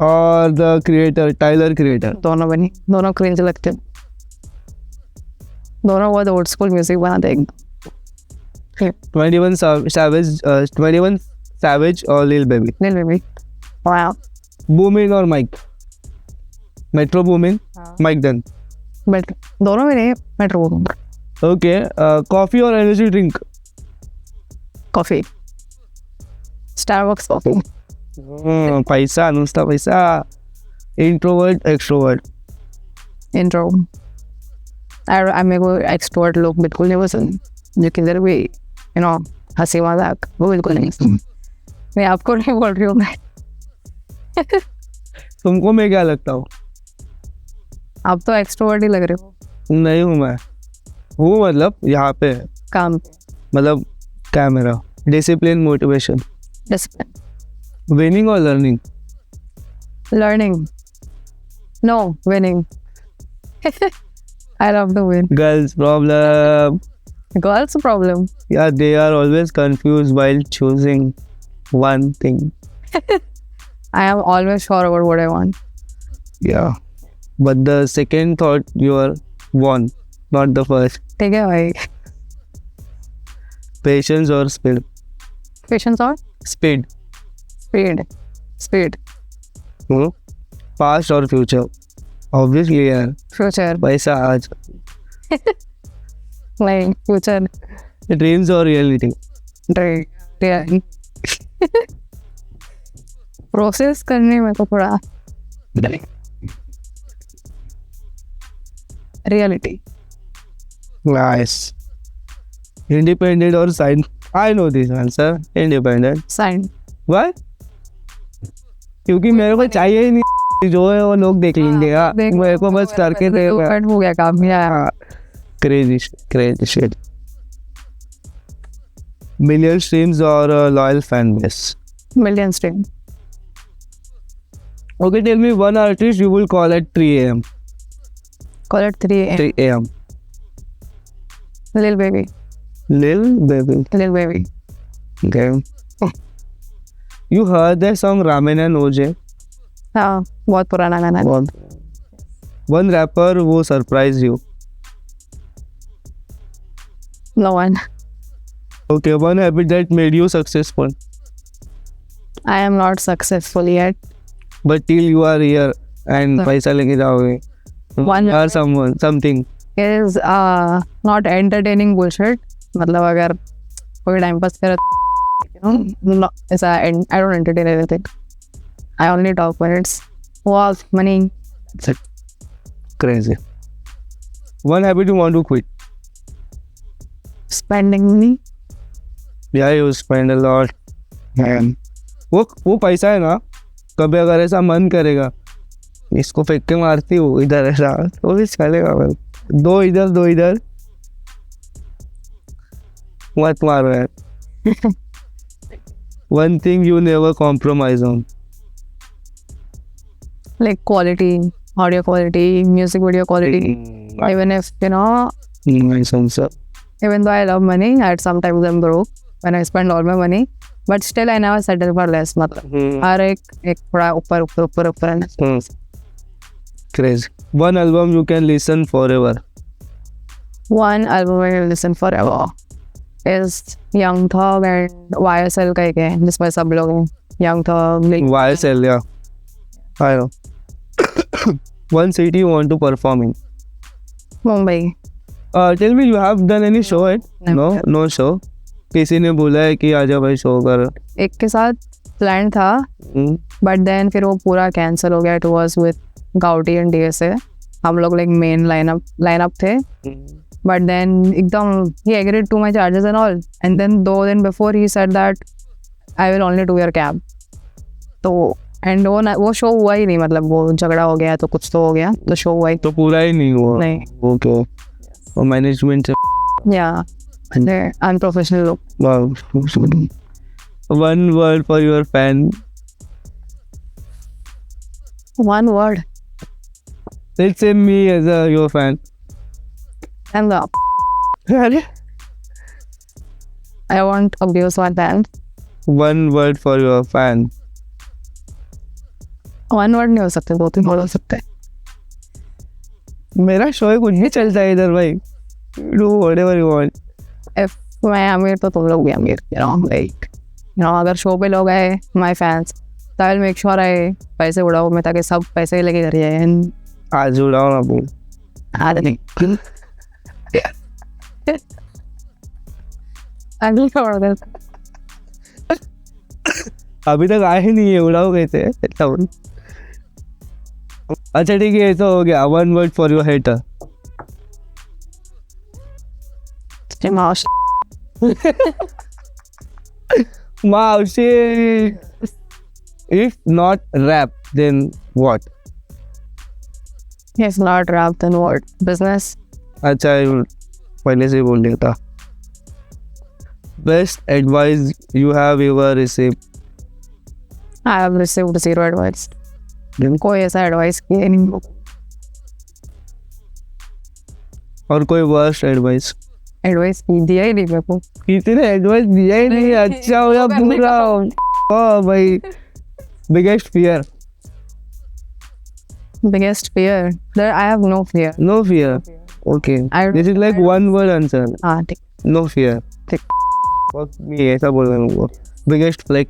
और द क्रिएटर, टाइलर क्रिएटर। दोनों बनी, दोनों क्रिंज लगते हैं, दोनों बहुत ओल्ड स्कूल म्यूजिक बनाते हैं। 21 Savage और लिल बेबी। लिल बेबी। वाओ। बूमिन और Mike. Metro Boomin, Mike Dean. But दोनों में नहीं, मेट्रो। ओके, कॉफी और energy drink. Coffee. Starbucks coffee. पैसा, नुसता पैसा। Introvert, extrovert. इंट्रो। मेरे को एक्सट्रोवर्ट लोग बिल्कुल नहीं पसंद, जो किधर भी हंसी मजाक, वो बिल्कुल नहीं। मैं आपको नहीं बोल रही हूँ मैं। तुमको मैं क्या लगता हूँ? आप तो एक्सट्रोवर्ट ही लग रहे हो। नहीं हूँ मैं, हूँ मतलब यहाँ पे, काम। मतलब camera, discipline, motivation. Discipline. Winning और learning. Learning. No, winning. I love to win. Girls problem. Girls problem. Yeah, they are always confused while choosing one thing. I am always sure about what I want. Yeah, but the second thought you are won, not the first. ठीक है भाई। Patience or speed? Patience और Speed. speed. Speed. Hmm? Past or future? Obviously यार, Future. पैसा आज। नहीं, future. Dreams or reality? Reality. Process करने में तो थोड़ा reality. Nice. Independent or sign? I know this answer. Independent. Sign. Why? क्योंकि मेरे को चाहिए ही नहीं, जो है वो लोग देख लेंगे। हाँ, मेरे को बस करके दे। कट हो गया काम यार। Crazy shit. Million streams or a loyal fan base? Million stream. Okay, tell me one artist you will call at 3 a.m. Call it 3 a.m. 3 a.m. Lil Baby. Lil Baby. Lil Baby. Okay. You heard that song Ramen and OJ? हाँ, बहुत पुराना गाना है। One rapper who surprised you? No one. Okay, one habit that made you successful, I am not successful yet. but till you are here and Sir. पैसा लेके जाओगे, One or something. is not entertaining bullshit. मतलब अगर कोई time pass करे, no, I don't entertain anything. I only talk when it's walls, money. That's it. Crazy. One habit you want to quit. Spending money. Yeah, you spend a lot. Man. वो पैसा है ना, कभी अगर ऐसा मन करेगा इसको फेंक के मारती हूँ इधर ऐसा तो भी चलेगा भाई. दो इधर मत मारो यार. One thing you never compromise on. Like quality, audio quality, music video quality. Even if, you know, Nice answer. even though I love money, at sometimes I'm broke when I spend all my money. But still I never settle for less. मतलब हर एक थोड़ा ऊपर. Crazy. One album you can listen forever. One album I will listen forever is Young Thug and YSL का एक है जिसमें सब लोग हैं. Young Thug, Lil YSL, yeah. I know. One city you want to perform in. Mumbai. Tell me, you have done any show at? Never. No show. किसी ने बोला है कि आजा भाई शो कर. एक के साथ प्लान था बट देन फिर वो पूरा कैंसिल हो गया. इट वाज विद गाउटी एंड डीएसए. हम लोग लाइक मेन लाइनअप थे बट देन एकदम ही agreed to my charges and all and then 2 दिन बिफोर ही said that I will only do your cab. तो एंड वो शो हुआ ही नहीं. मतलब वो झगड़ा हो गया तो कुछ तो हो गया तो शो हुआ ही तो पूरा ही नहीं हुआ. नहीं. ओके. और मैनेजमेंट से या अनप्रोफेशनल लोग. wow. One word for your fan. One word. Let's say me as your fan. And I won't abuse my fans. One word for your fan. One word नहीं हो सकते, 2-3 वर्ड हो सकते हैं. मेरा शो है, कुछ भी चलता है इधर भाई. Do whatever you want. If मैं अमीर तो तुम लोग भी अमीर. Like, अगर शो पे लोग आए my fans, तो I will make sure I पैसे उड़ाऊँ मैं ताकि सब पैसे लेके घर जाए. आज उड़ाओ ना बोल. आज नहीं. अगली छोड़ दे. अभी तक आए ही नहीं है, उड़ाओ कैसे. अच्छा ठीक है, ऐसा हो गया. One word for your hater. Maushi. If not rap, then what? If not rap, then what? Business. अच्छा पहले से ही बोल दिया था. Best advice you have ever received? I have received 0 advice. Then? कोई ऐसा एडवाइस किया नहीं. और कोई worst advice? एडवाइस दिया ही नहीं मेरे को. कितने एडवाइस दिया ही नहीं. अच्छा हो या बुरा हो. ओ भाई. Biggest fear? Biggest fear? There I have no fear. No fear. Okay. This is like one word answer. हाँ ठीक. No fear. ठीक. Fuck me, ऐसा बोल रहा हूँ. Biggest flex?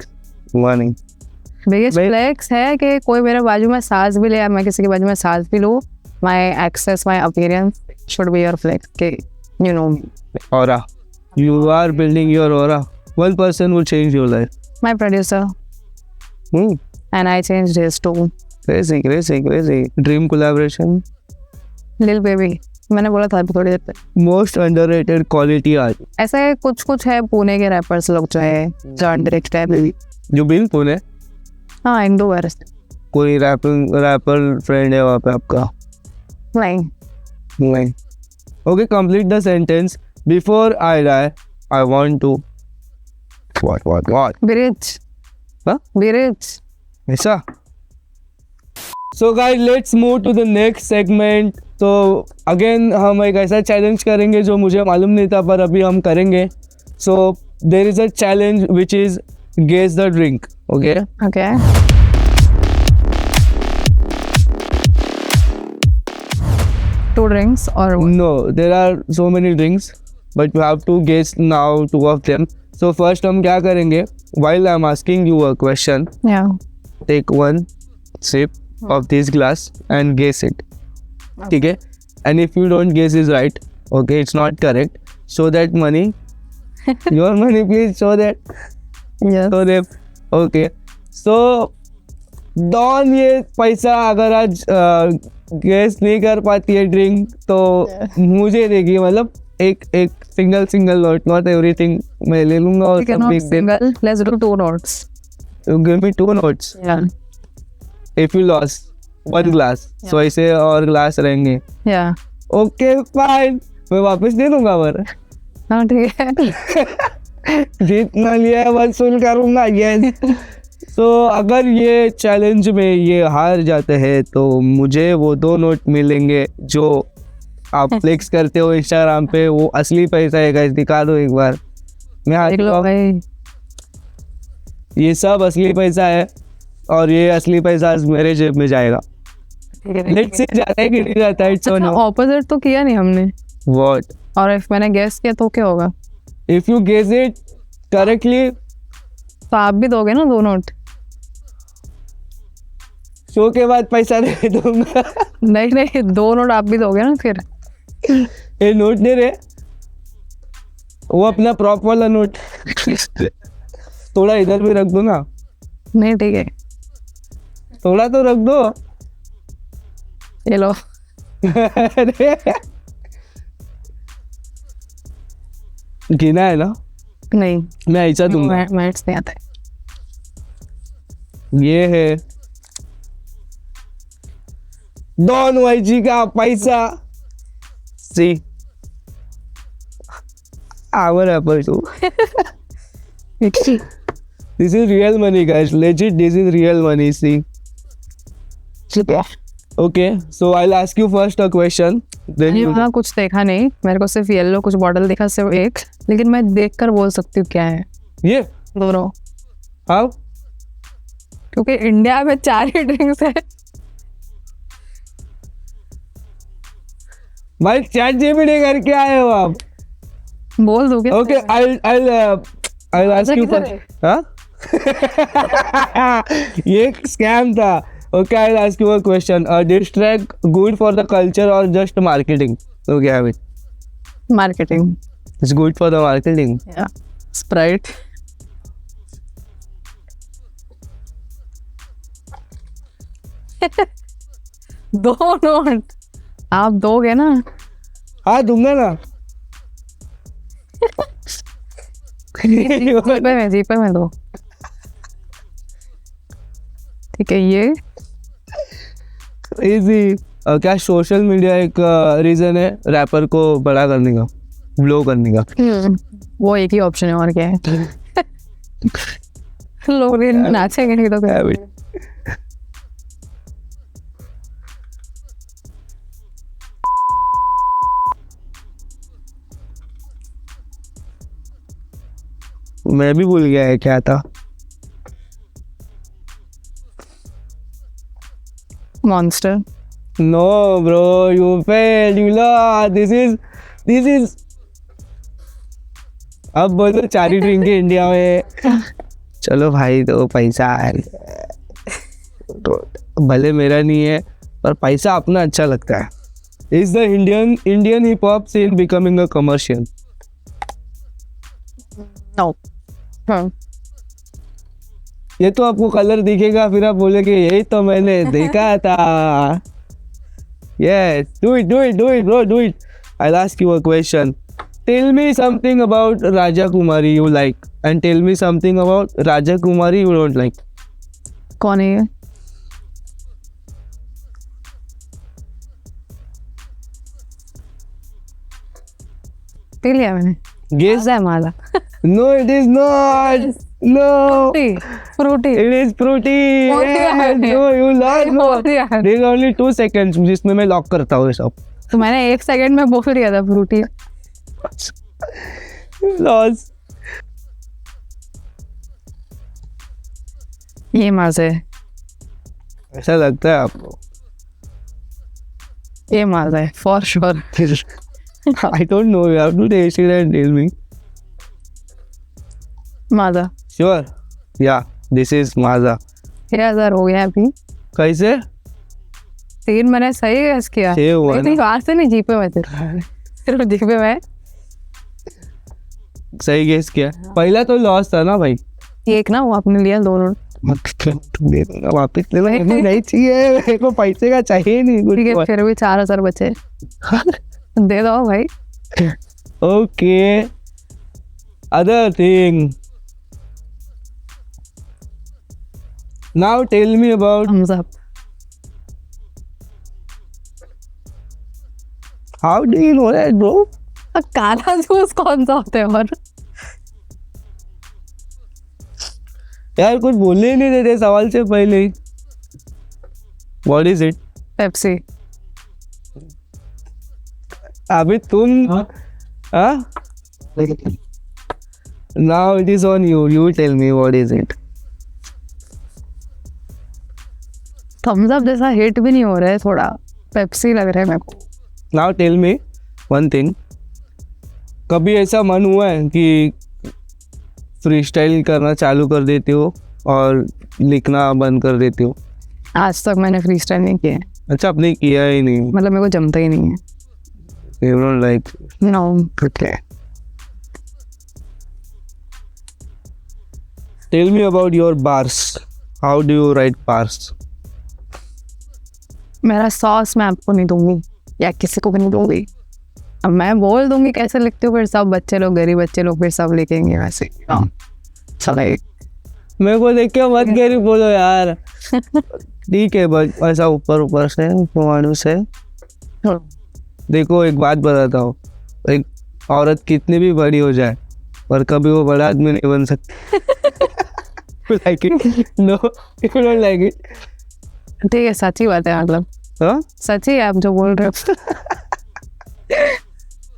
Warning. Biggest flex है कि कोई मेरे बाजू में सांस भी ले या मैं किसी के बाजू में सांस भी लूँ, my access my appearance should be your flex के you know me. Aura. You are building your aura. One person will change your life. My producer and I changed his too. Crazy, crazy, crazy. Dream collaboration. Lil Baby. मैंने बोला था अभी थोड़ी देर पहले. Most underrated quality art. ऐसे कुछ है पुणे के रैपर्स लोग जो है जो अंडररेटेड है. You been Pune? हाँ इंडो वायरस. कोई रैपर फ्रेंड है वहाँ पे आपका? नहीं. नहीं. Okay, complete the sentence. Before I die, I want to. What? Be rich. Huh? Be rich. ऐसा? So guys, let's move to the next segment. तो again हम एक ऐसा challenge करेंगे जो मुझे मालूम नहीं था पर अभी हम करेंगे. So there is a challenge which is guess the drink. Okay? Okay. Two drinks or No, there are so many drinks, but you have to guess now 2 of them. So first हम क्या करेंगे? While I'm asking you a question, yeah. take 1 sip of this glass and guess it. ठीक है? And if you don't guess is right, okay, it's not correct. Show that money. Your money, please show that. Yes. Show them. Okay. So Don ये पैसा अगर आज guess नहीं कर पाती है ड्रिंक तो मुझे देगी, मतलब एक एक सिंगल नोट, नॉट एवरीथिंग मैं ले लूंगा और ठीक है, सब not एक दिन single. Let's do 2 notes. Give me 2 notes Yeah. If you loss 1 glass, so ऐसे और ग्लास रहेंगे। Yeah. ओके फाइन, मैं वापस दे दूंगा पर हाँ ठीक है। जितना लिया है वसूल करूंगा। यस। तो अगर ये चैलेंज में ये हार जाते हैं तो मुझे वो 2 नोट मिलेंगे जो आप फ्लेक्स करते हो इंस्टाग्राम पे, वो असली पैसा है गाइस, दिखा दो एक बार। मैं हाथ देख लो भाई। ये सब असली पैसा है और ये असली पैसा आज मेरे जेब में जाएगा। लेट्स से जाता है कि नहीं जाता है, इट्स ऑन ऑपोजिट तो किया नहीं हमने, व्हाट और इफ मैंने गेस किया तो क्या होगा? If you guess it correctly तो आप भी दोगे ना 2 नोट? शो के बाद पैसा दे दूंगा। नहीं 2 नोट आप भी दोगे ना फिर? ये नोट दे रहे, वो अपना प्रॉप वाला नोट थोड़ा इधर भी रख दो ना, नहीं ठीक है, थोड़ा तो रख दो। ये लो। अरे गिना है ना, नहीं, मैं ऐसा दूंगा। मैथ्स नहीं आता है। ये है डॉन वाईजी का पैसा। See our apple too, this is real money guys, legit this is real money. See ठीक है। Okay, so I will ask you first a question, then ये वाला कुछ देखा नहीं, मेरे को सिर्फ येलो कुछ बॉटल दिखा, सिर्फ एक, लेकिन मैं देखकर बोल सकती हूँ क्या है ये दोनों, हाउ क्योंकि इंडिया में 4 ही ड्रिंक्स है। भाई चैट जीपीटी करके आए हो आप। बोल दोगे? ओके आई आस्क यू किधर फर्स्ट। हाँ ये स्कैम था। Okay I ask you a question, this track good for the culture और just marketing? Okay have it, marketing. It's good for the marketing. Sprite. दो नोट आप दोगे ना? हाँ दूंगा ना। जीपे में दो। ठीक है, ये इजी। क्या सोशल मीडिया एक रीजन है रैपर को बड़ा करने का, ब्लो करने का? वो एक ही ऑप्शन है, और क्या है? लोग नाचेंगे नहीं तो क्या? Have it. मैं भी भूल गया है क्या था। Monster. No bro, you failed, you lost. This is अब बोलो 4 ही ड्रिंक है इंडिया में। चलो भाई, तो पैसा है तो भले मेरा नहीं है पर पैसा अपना अच्छा लगता है। Is the Indian hip hop scene becoming a commercial? No. हाँ, ये तो आपको कलर दिखेगा फिर आप बोले कि यही तो मैंने देखा था। Yes, do it bro, do it. I'll ask you a question. Tell me something about Raja Kumari you like and tell me something about Raja Kumari you don't like. कौन है ये? पी लिया मैंने। Guess? है माला। No, it is not. No. Frooti. It is fruity. बोल दिया Yes. मैंने। No, you lost. No. बोल दिया। There is only 2 seconds जिसमें मैं लॉक करता हूँ ये सब। तो मैंने 1 सेकंड में बोल दिया था फ्रूटी। Lost. ये मजे। ऐसा लगता है आपको? ये मजा है for sure. I don't know. You have to taste it and tell me. मजा। Sure. Yeah, this is Maza. 6000 हो गया अभी। कैसे? 3 मैंने सही गैस किया। छह हुआ ना? वहां से नहीं, जीपे में थे, सिर्फ जीपे में। सही गेस किया। पहला तो लॉस था ना भाई। एक ना वो आपने लिया 2 नोट। दे दूंगा वापस, ले लो, मुझे नहीं चाहिए, मेरे को पैसे का चाहिए नहीं ठीक है, कुछ। फिर भी 4,000 बचे, दे दो भाई। Okay, other thing, now tell me about Thums Up. How do you know that bro? काला जूस कौन सा होता है? और यार कुछ बोलने ही नहीं देते सवाल से पहले ही। What is it? पेप्सी। अभी तुम हाँ? Now it is on you, you tell me what is it? Thums Up जैसा हिट भी नहीं हो रहा है, थोड़ा पेप्सी लग रहा है मेरे को। Now tell me one thing, कभी ऐसा मन हुआ है कि फ्री स्टाइल करना चालू कर देते हो और लिखना बंद कर देते हो? आज तक मैंने फ्री स्टाइल नहीं किया है, अच्छा, आपने किया ही नहीं? मतलब मेरे को जमता ही नहीं है। You don't like? No. Okay. Tell me about your bars. How do you write bars? मेरा सॉस मैं आपको नहीं दूंगी या किसी को भी नहीं दूंगी। अब मैं बोल दूंगी कैसे लिखते हो, फिर सब बच्चे लोग, गरीब बच्चे लोग फिर सब लिखेंगे वैसे। चले मेरे को देख के मत गरीब बोलो यार। ठीक है, बस ऐसा ऊपर ऊपर से मानुस है। देखो एक बात बताता हूँ, एक औरत कितनी भी बड़ी हो जाए पर कभी वो बड़ा आदमी नहीं बन सकती। Like it? No, you don't like it? ठीक है, सच्ची बात है, मतलब हाँ सच्ची है आप जो बोल रहे हो।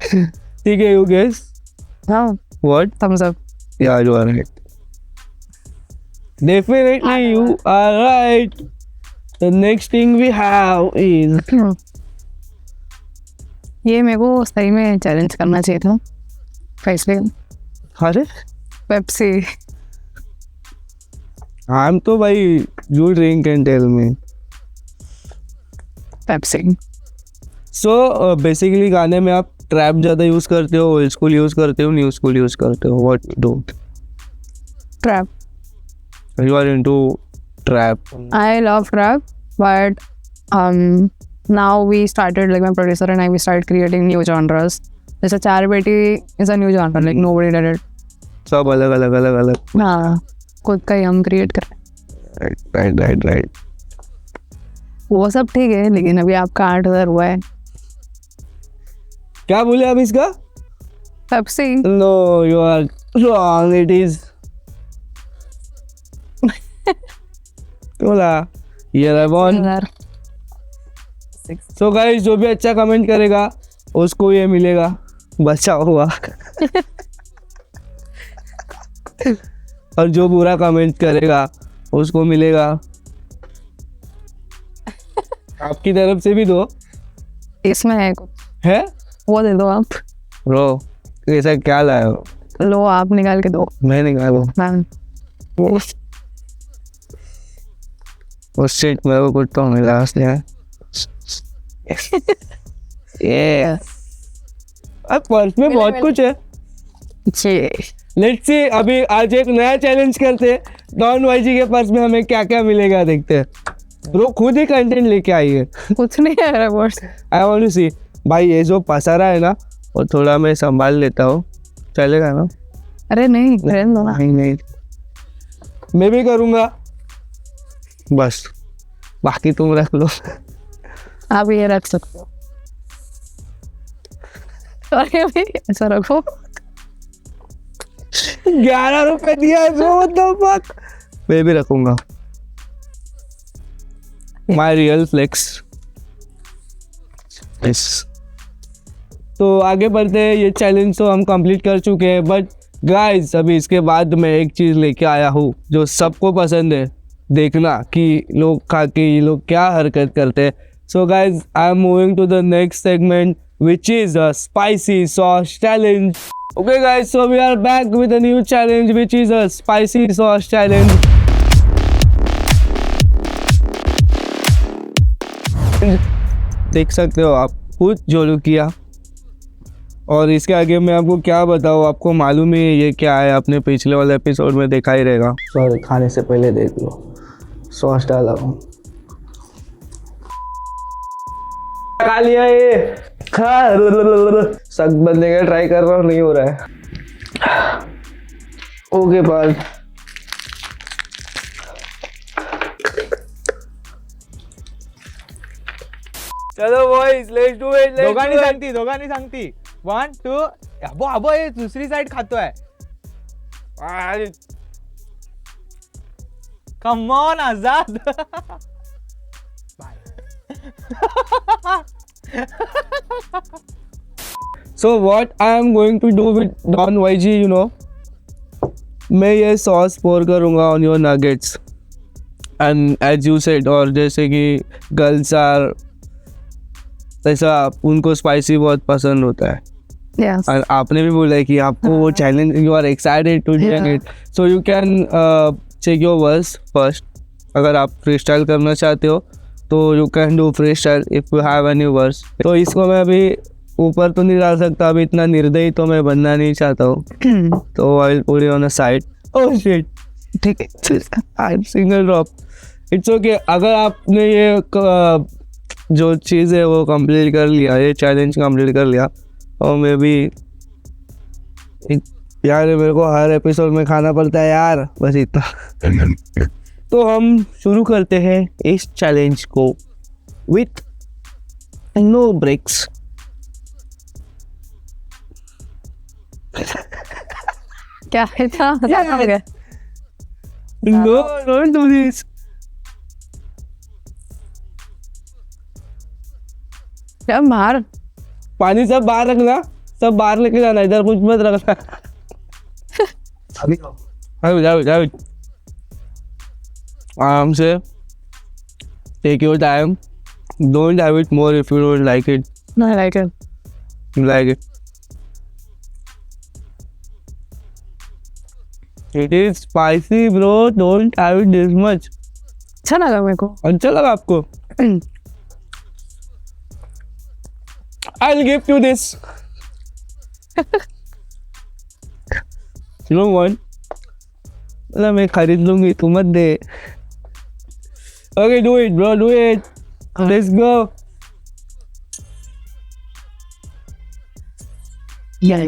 ठीक है, यू गेस हाँ, what? Thums Up. Yeah, you are right. Definitely, you are right. The next thing we have is ये मेरे को सही में चैलेंज करना चाहिए था, कैसे? अरे पेप्सी। I'm तो भाई you drink and tell me. Pepsi. So basically गाने में आप ट्रैप ज़्यादा यूज़ करते हो, ओल्ड स्कूल यूज़ करते हो, न्यू स्कूल यूज़ करते हो? What you do? Trap. You are into trap. I love trap, but now we started, like my producer and I, we started creating new genres. जैसे चार बेटी is a new genre, like nobody did it. सब अलग अलग अलग अलग। हाँ, खुद का ही हम क्रिएट कर रहे हैं। Right. वो सब ठीक है, लेकिन अभी आपका 8,000 हुआ है। क्या बोले आप इसका? Pepsi. No, you are wrong. It is. बोला ये रेबॉन। सो गाइस, जो भी अच्छा कमेंट करेगा उसको ये मिलेगा, बचा हुआ। और जो बुरा कमेंट करेगा उसको मिलेगा। आपकी तरफ से भी दो इसमें है कुछ, है? वो दे दो आप। ब्रो ऐसा क्या लाए हो? लो आप निकाल के दो। मैं निकालूं? मैम उस सीट मेरे को कुछ तो मिला उसने। अब पर्स में बहुत कुछ है। लेट्स सी, अभी आज एक नया चैलेंज करते हैं, डॉन वाई जी के पर्स में हमें क्या क्या मिलेगा देखते हैं। ब्रो खुद ही कंटेंट लेके आई है। कुछ नहीं है मेरा बॉस। आई वांट टू सी। भाई ये जो पसारा है ना वो थोड़ा मैं संभाल लेता हूँ, चलेगा ना? अरे नहीं, रहने दो ना। नहीं मैं भी करूँगा, बस बाकी तुम रख लो। आप ये रख सकते हो। अरे अभी ऐसा रखो। 11 रुपए दिया है ब्रो, मतलब बात। मैं भी रखूंगा। My real flex. यस। तो आगे बढ़ते हैं, ये चैलेंज तो हम कंप्लीट कर चुके हैं, बट गाइस अभी इसके बाद मैं एक चीज़ लेके आया हूँ जो सबको पसंद है, देखना कि लोग खा के ये लोग क्या हरकत करते हैं। So guys I am moving to the next segment which is a spicy sauce challenge. Okay guys, so we are back with a new challenge which is a spicy sauce challenge. देख सकते हो आप खुद जो किया और इसके आगे मैं आपको क्या बताऊँ, आपको मालूम ही है ये क्या है, आपने पिछले वाले एपिसोड में देखा ही रहेगा। सॉरी, खाने से पहले देख लो, सॉस डाला हूँ। खा लिया ये, सख्त बनने का ट्राई कर रहा हूँ, नहीं हो रहा है। ओके बाल, चलो बॉयज, लेट्स डू इट। दोघांनी सांगती 1 2 अबो हे दुसरी साइड खातोय. Come on Azad. So what I am going to do with Don YG, you know, मैं ये सॉस पोर करूँगा on your nuggets, and as you said, और जैसे कि गर्ल्स आर ऐसा, उनको स्पाइसी बहुत पसंद होता है, Yes. और आपने भी बोला है कि आपको वो challenge, you are excited to do it, so you can check your verse first. अगर आप फ्री स्टाइल करना चाहते हो तो you can do free style if you have any verse. तो इसको मैं अभी ऊपर तो नहीं डाल सकता, अभी इतना निर्दयी तो मैं बनना नहीं चाहता हूँ, तो I will put it on a side. Oh shit, ठीक है, सिंगल ड्रॉप, इट्स ओके. अगर आपने ये जो चीज़ है वो कंप्लीट कर लिया, ये चैलेंज कंप्लीट कर लिया, और मे बी यार मेरे को हर एपिसोड में खाना पड़ता है यार, बस इतना. तो हम शुरू करते हैं इस चैलेंज को विथ नो ब्रेक्स. क्या है था? हो गया. No, don't do this. क्या मार? पानी सब बाहर रखना, सब बाहर लेके जाना, इधर कुछ मत रखना. जाओ आराम से, take your time, don't have it more if you don't like it. No, I like it. You like it. It is spicy, bro. Don't have it this much. अच्छा लगा मेरे को. अच्छा लगा आपको? I'll give you this. You know what? मतलब मैं खरीद लूंगी, तू मत दे. Okay, do it, bro. Do it. Let's go. Yeah.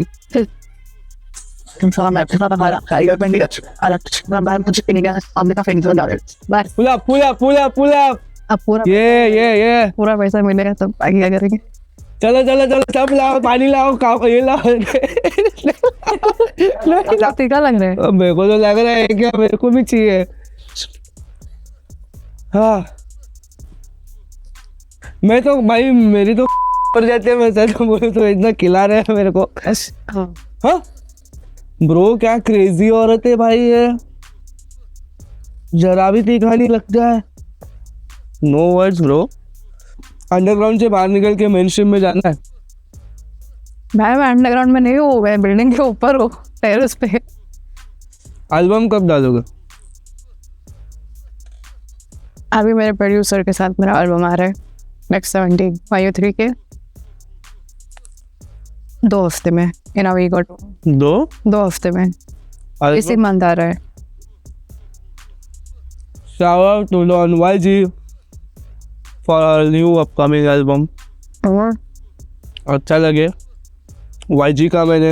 Pull up. अब पूरा Yeah. पूरा पैसा मिलेगा तब आगे क्या करेंगे? चलो सब लाओ, पानी लाओ, ये लाओ. तीखा लग रहा है. अब मेरे को तो लग रहा है क्या, मेरे को भी चाहिए. हाँ, मैं तो भाई, मेरी तो पर जाते हैं, मैं सच बोलूं तो इतना खिला रहे हैं मेरे को. हाँ ब्रो, क्या क्रेजी औरत है भाई ये, जरा भी तीखा नहीं लगता है. No words bro. अंडरग्राउंड से बाहर निकल के मेन स्ट्रीम में जाना है. मैं अंडरग्राउंड में नहीं हूँ, मैं बिल्डिंग के ऊपर हूँ, टेरेस पे. एल्बम कब डालोगे? अभी मेरे प्रोड्यूसर के साथ मेरा एल्बम आ रहा है नेक्स्ट 75 के 2 हफ्ते में. इन अ वीक और 2 हफ्ते में, इसी मंथ आ रहा है. Shout out to Don YG for our new upcoming album. और अच्छा लगे. YG का मैंने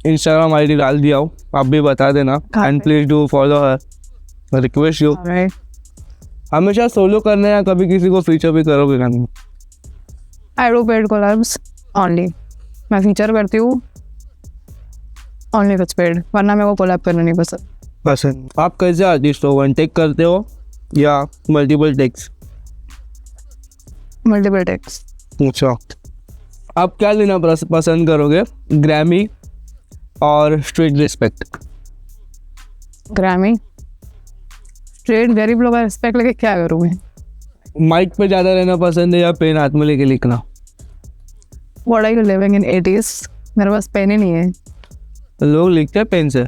इंस्टाग्राम आईडी डाल दिया हो, आप भी बता देना. And please do follow her, request you. alright. हमेशा सोलो करना है या कभी किसी को फीचर भी करोगे गाने में? I do paid collabs only. मैं फीचर करती हूँ only with paid, वरना मेरे को कोलैब करना नहीं पसंद. आप कैसे आर्टिस्ट हो, वन टेक करते हो या मल्टीपल टेक्स? Multiple takes. अच्छा, आप क्या लेना पसंद करोगे, ग्रैमी और स्ट्रीट रिस्पेक्ट? ग्रैमी. स्ट्रेट गरीब लोग का रिस्पेक्ट लेके क्या करूँ मैं? माइक पे ज़्यादा रहना पसंद है या पेन हाथ में लेके लिखना? What are you living in 80s? मेरे पास पेन ही नहीं है. लोग लिखते हैं पेन से.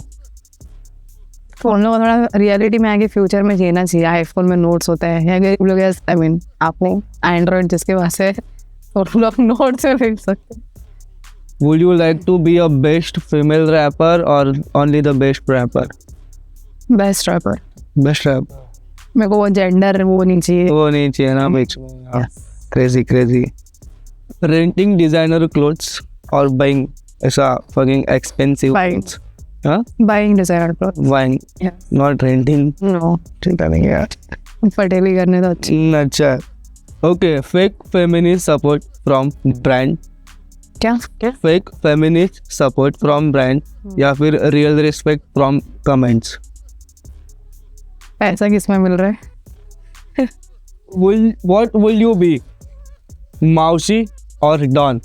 तो उन लोगों को थोड़ा रियलिटी में आगे फ्यूचर में जीना चाहिए. आईफोन में नोट्स होता है, या लोग आई मीन आपने एंड्रॉइड जिसके पास है तो लोग नोट्स में लिख सकते हैं. Would you like to be a best female rapper or only the best rapper? Best rapper. Best rapper. मेरे को वो जेंडर वो नहीं चाहिए. वो नहीं चाहिए ना बीच में. Crazy, crazy. Renting designer clothes or buying ऐसा fucking expensive Buying. clothes? हाँ? Buying designer clothes. Buying, Yeah. not renting. No. चिंता नहीं है यार. फटेली करने तो अच्छी. अच्छा. Okay, fake feminist support from brand. क्या? Fake feminist support from brand या फिर real respect from comments. पैसा किस में मिल रहा है? What will you be? Mausi or Don?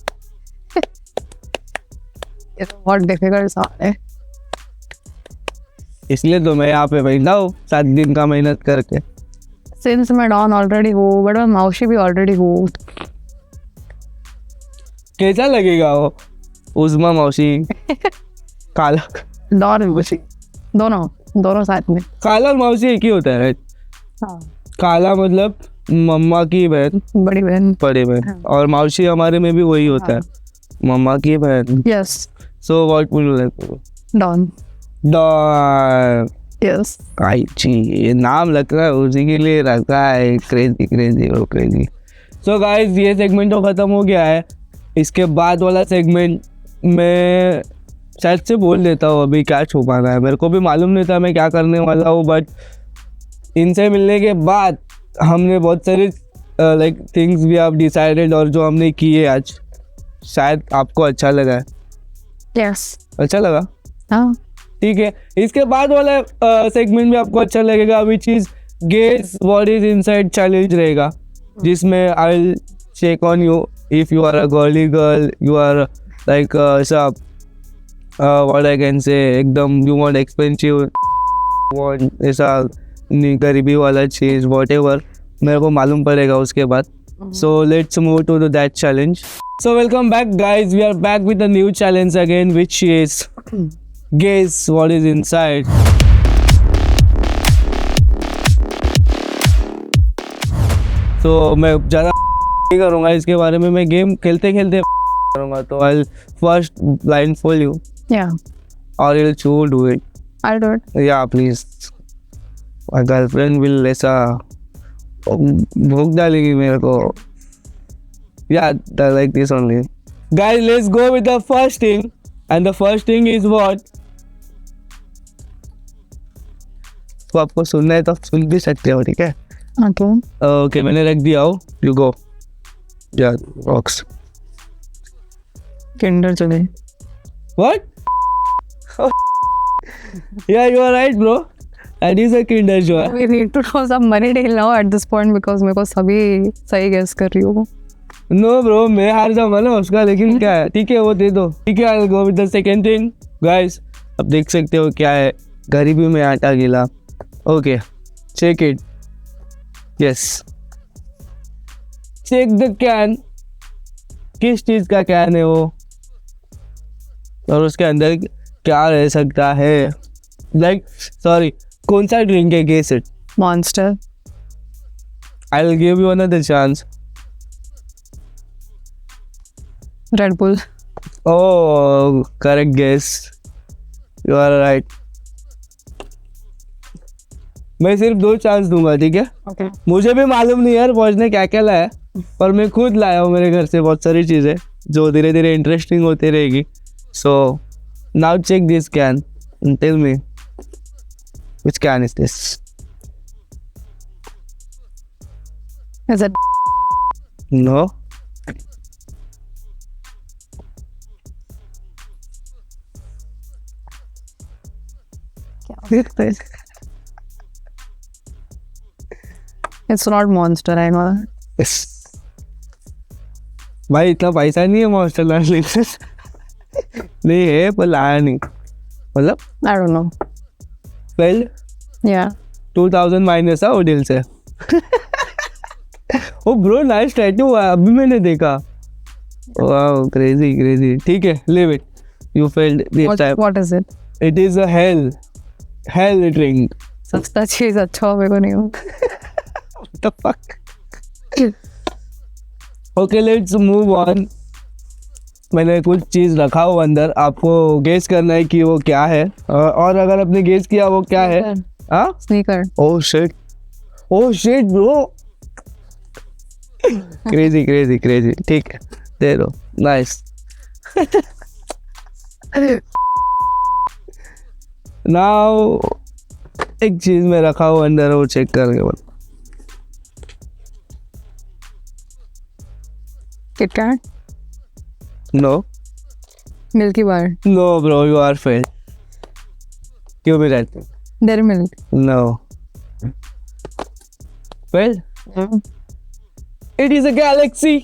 ये तो बहुत डिफिकल्ट सवाल है. इसलिए तो मैं यहाँ पे बैठा हूँ 7 दिन का मेहनत करके. सिंस मैं डॉन ऑलरेडी हूँ बट मैं मौसी भी ऑलरेडी हूँ. कैसा लगेगा वो उस्मा मौसी काला डॉन मौसी दोनों साथ में. काला और मौसी एक ही होता है राइट. हाँ. काला मतलब मम्मा की बहन बड़ी बहन. बड़ी बहन और मौसी हमारे में भी वही होता है मम्मा की बहन. Yes. So what would you like? Don. Don. Yes. आई जी ये नाम लग रहा है उसी के लिए रखा है. क्रेजी क्रेजी और क्रेजी. सो गाइस ये सेगमेंट तो ख़त्म हो गया है. इसके बाद वाला सेगमेंट मैं शायद से बोल देता हूँ. अभी क्या छुपाना है मेरे को भी मालूम नहीं था मैं क्या करने वाला हूँ. बट इनसे मिलने के बाद हमने बहुत सारे like things we have decided और जो हमने किए आज शायद आपको अच्छा लगा है. यस. अच्छा लगा. हाँ. ठीक है. इसके बाद वाला सेगमेंट भी आपको अच्छा लगेगा which is guess what is inside challenge रहेगा जिसमें I will check on you if you are a girly girl you are like ऐसा व्हाट आई कैन से एकदम यू वांट एक्सपेंसिव वांट ऐसा गरीबी वाला चीज़ वॉट एवर मेरे को मालूम पड़ेगा उसके बाद. So let's move to that challenge. So welcome back guys. We are back with a new challenge again which is guess what is inside. तो मैं ज़्यादा नहीं करूँगा इसके बारे में. मैं गेम खेलते खेलते करूँगा. तो आई first blindfold you Yeah. or else you do it. I'll do it. Yeah please. My girlfriend will ऐसा भूख डालेगी मेरे को. Yeah like this only. Guys let's go with the first thing. And the first thing is what? तो आपको सुनना है तो आप सुन भी सकते हो. ठीक है. Okay. ओके मैंने रख दिया हो. You go. या रॉक्स. Kinder चले. What? Yeah you are right bro. That is a Kinder Joy. We need to know some money deal now at this point because मेरे को सभी सही guess कर रही हूँ. नो ब्रो मैं हार जाऊंगा ना उसका. लेकिन क्या है ठीक है वो दे दो. ठीक है I will go with the second thing. Guys अब देख सकते हो क्या है. गरीबी में आटा गीला. Okay check it. Yes check the can. किस चीज़ का कैन है वो और उसके अंदर क्या रह सकता है. लाइक सॉरी कौन सा ड्रिंक है. Guess it. Monster. I will give you another chance. Red Bull. Oh, correct guess. You are right. मैं सिर्फ 2 चांस दूंगा. ठीक है. Okay. मुझे भी मालूम नहीं यार बॉयज ने क्या क्या लाया पर मैं खुद लाया हूँ मेरे घर से बहुत सारी चीज़ें जो धीरे धीरे इंटरेस्टिंग होती रहेगी. So now check this can and tell me which can is this. Is it? No. It's not Monster. I know that. Yes. भाई इतना पैसा नहीं है मॉन्स्टर लाने के. नहीं है पर लाया नहीं. मतलब I don't know. Well Yeah. 2000 minus है ओडिल से. ओ ब्रो नाइस टैटू है अभी मैंने देखा. Wow crazy crazy. ठीक है live it. You failed this time. What is it? It is a hello drink. सस्ता चीज अच्छा हो मेरे को नहीं हो. What the fuck? Okay, let's move on. मैंने कुछ चीज रखा हो अंदर, आपको गेस करना है कि वो क्या है, और अगर आपने गेस किया वो क्या है। हाँ, sneaker. Oh shit bro, crazy crazy crazy. ठीक है, दे दो, नाइस। नाउ एक चीज में रखा हो अंदर, वो चेक करके बोलो। KitKat. No Milky Bar. No bro, you are fail. क्यों भी रहते? Dairy Milk. No fail. It is a galaxy.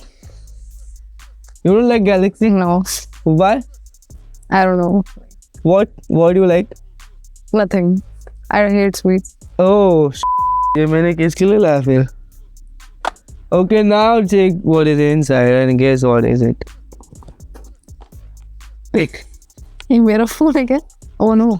You don't like galaxy? No, Why? I don't know. What do you like? Nothing. I hate sweets. Oh, ये मैंने किसके लिए लाया फिर? Okay, now check what is inside and guess what is it. Pick. ये मेरा phone है क्या? Oh no.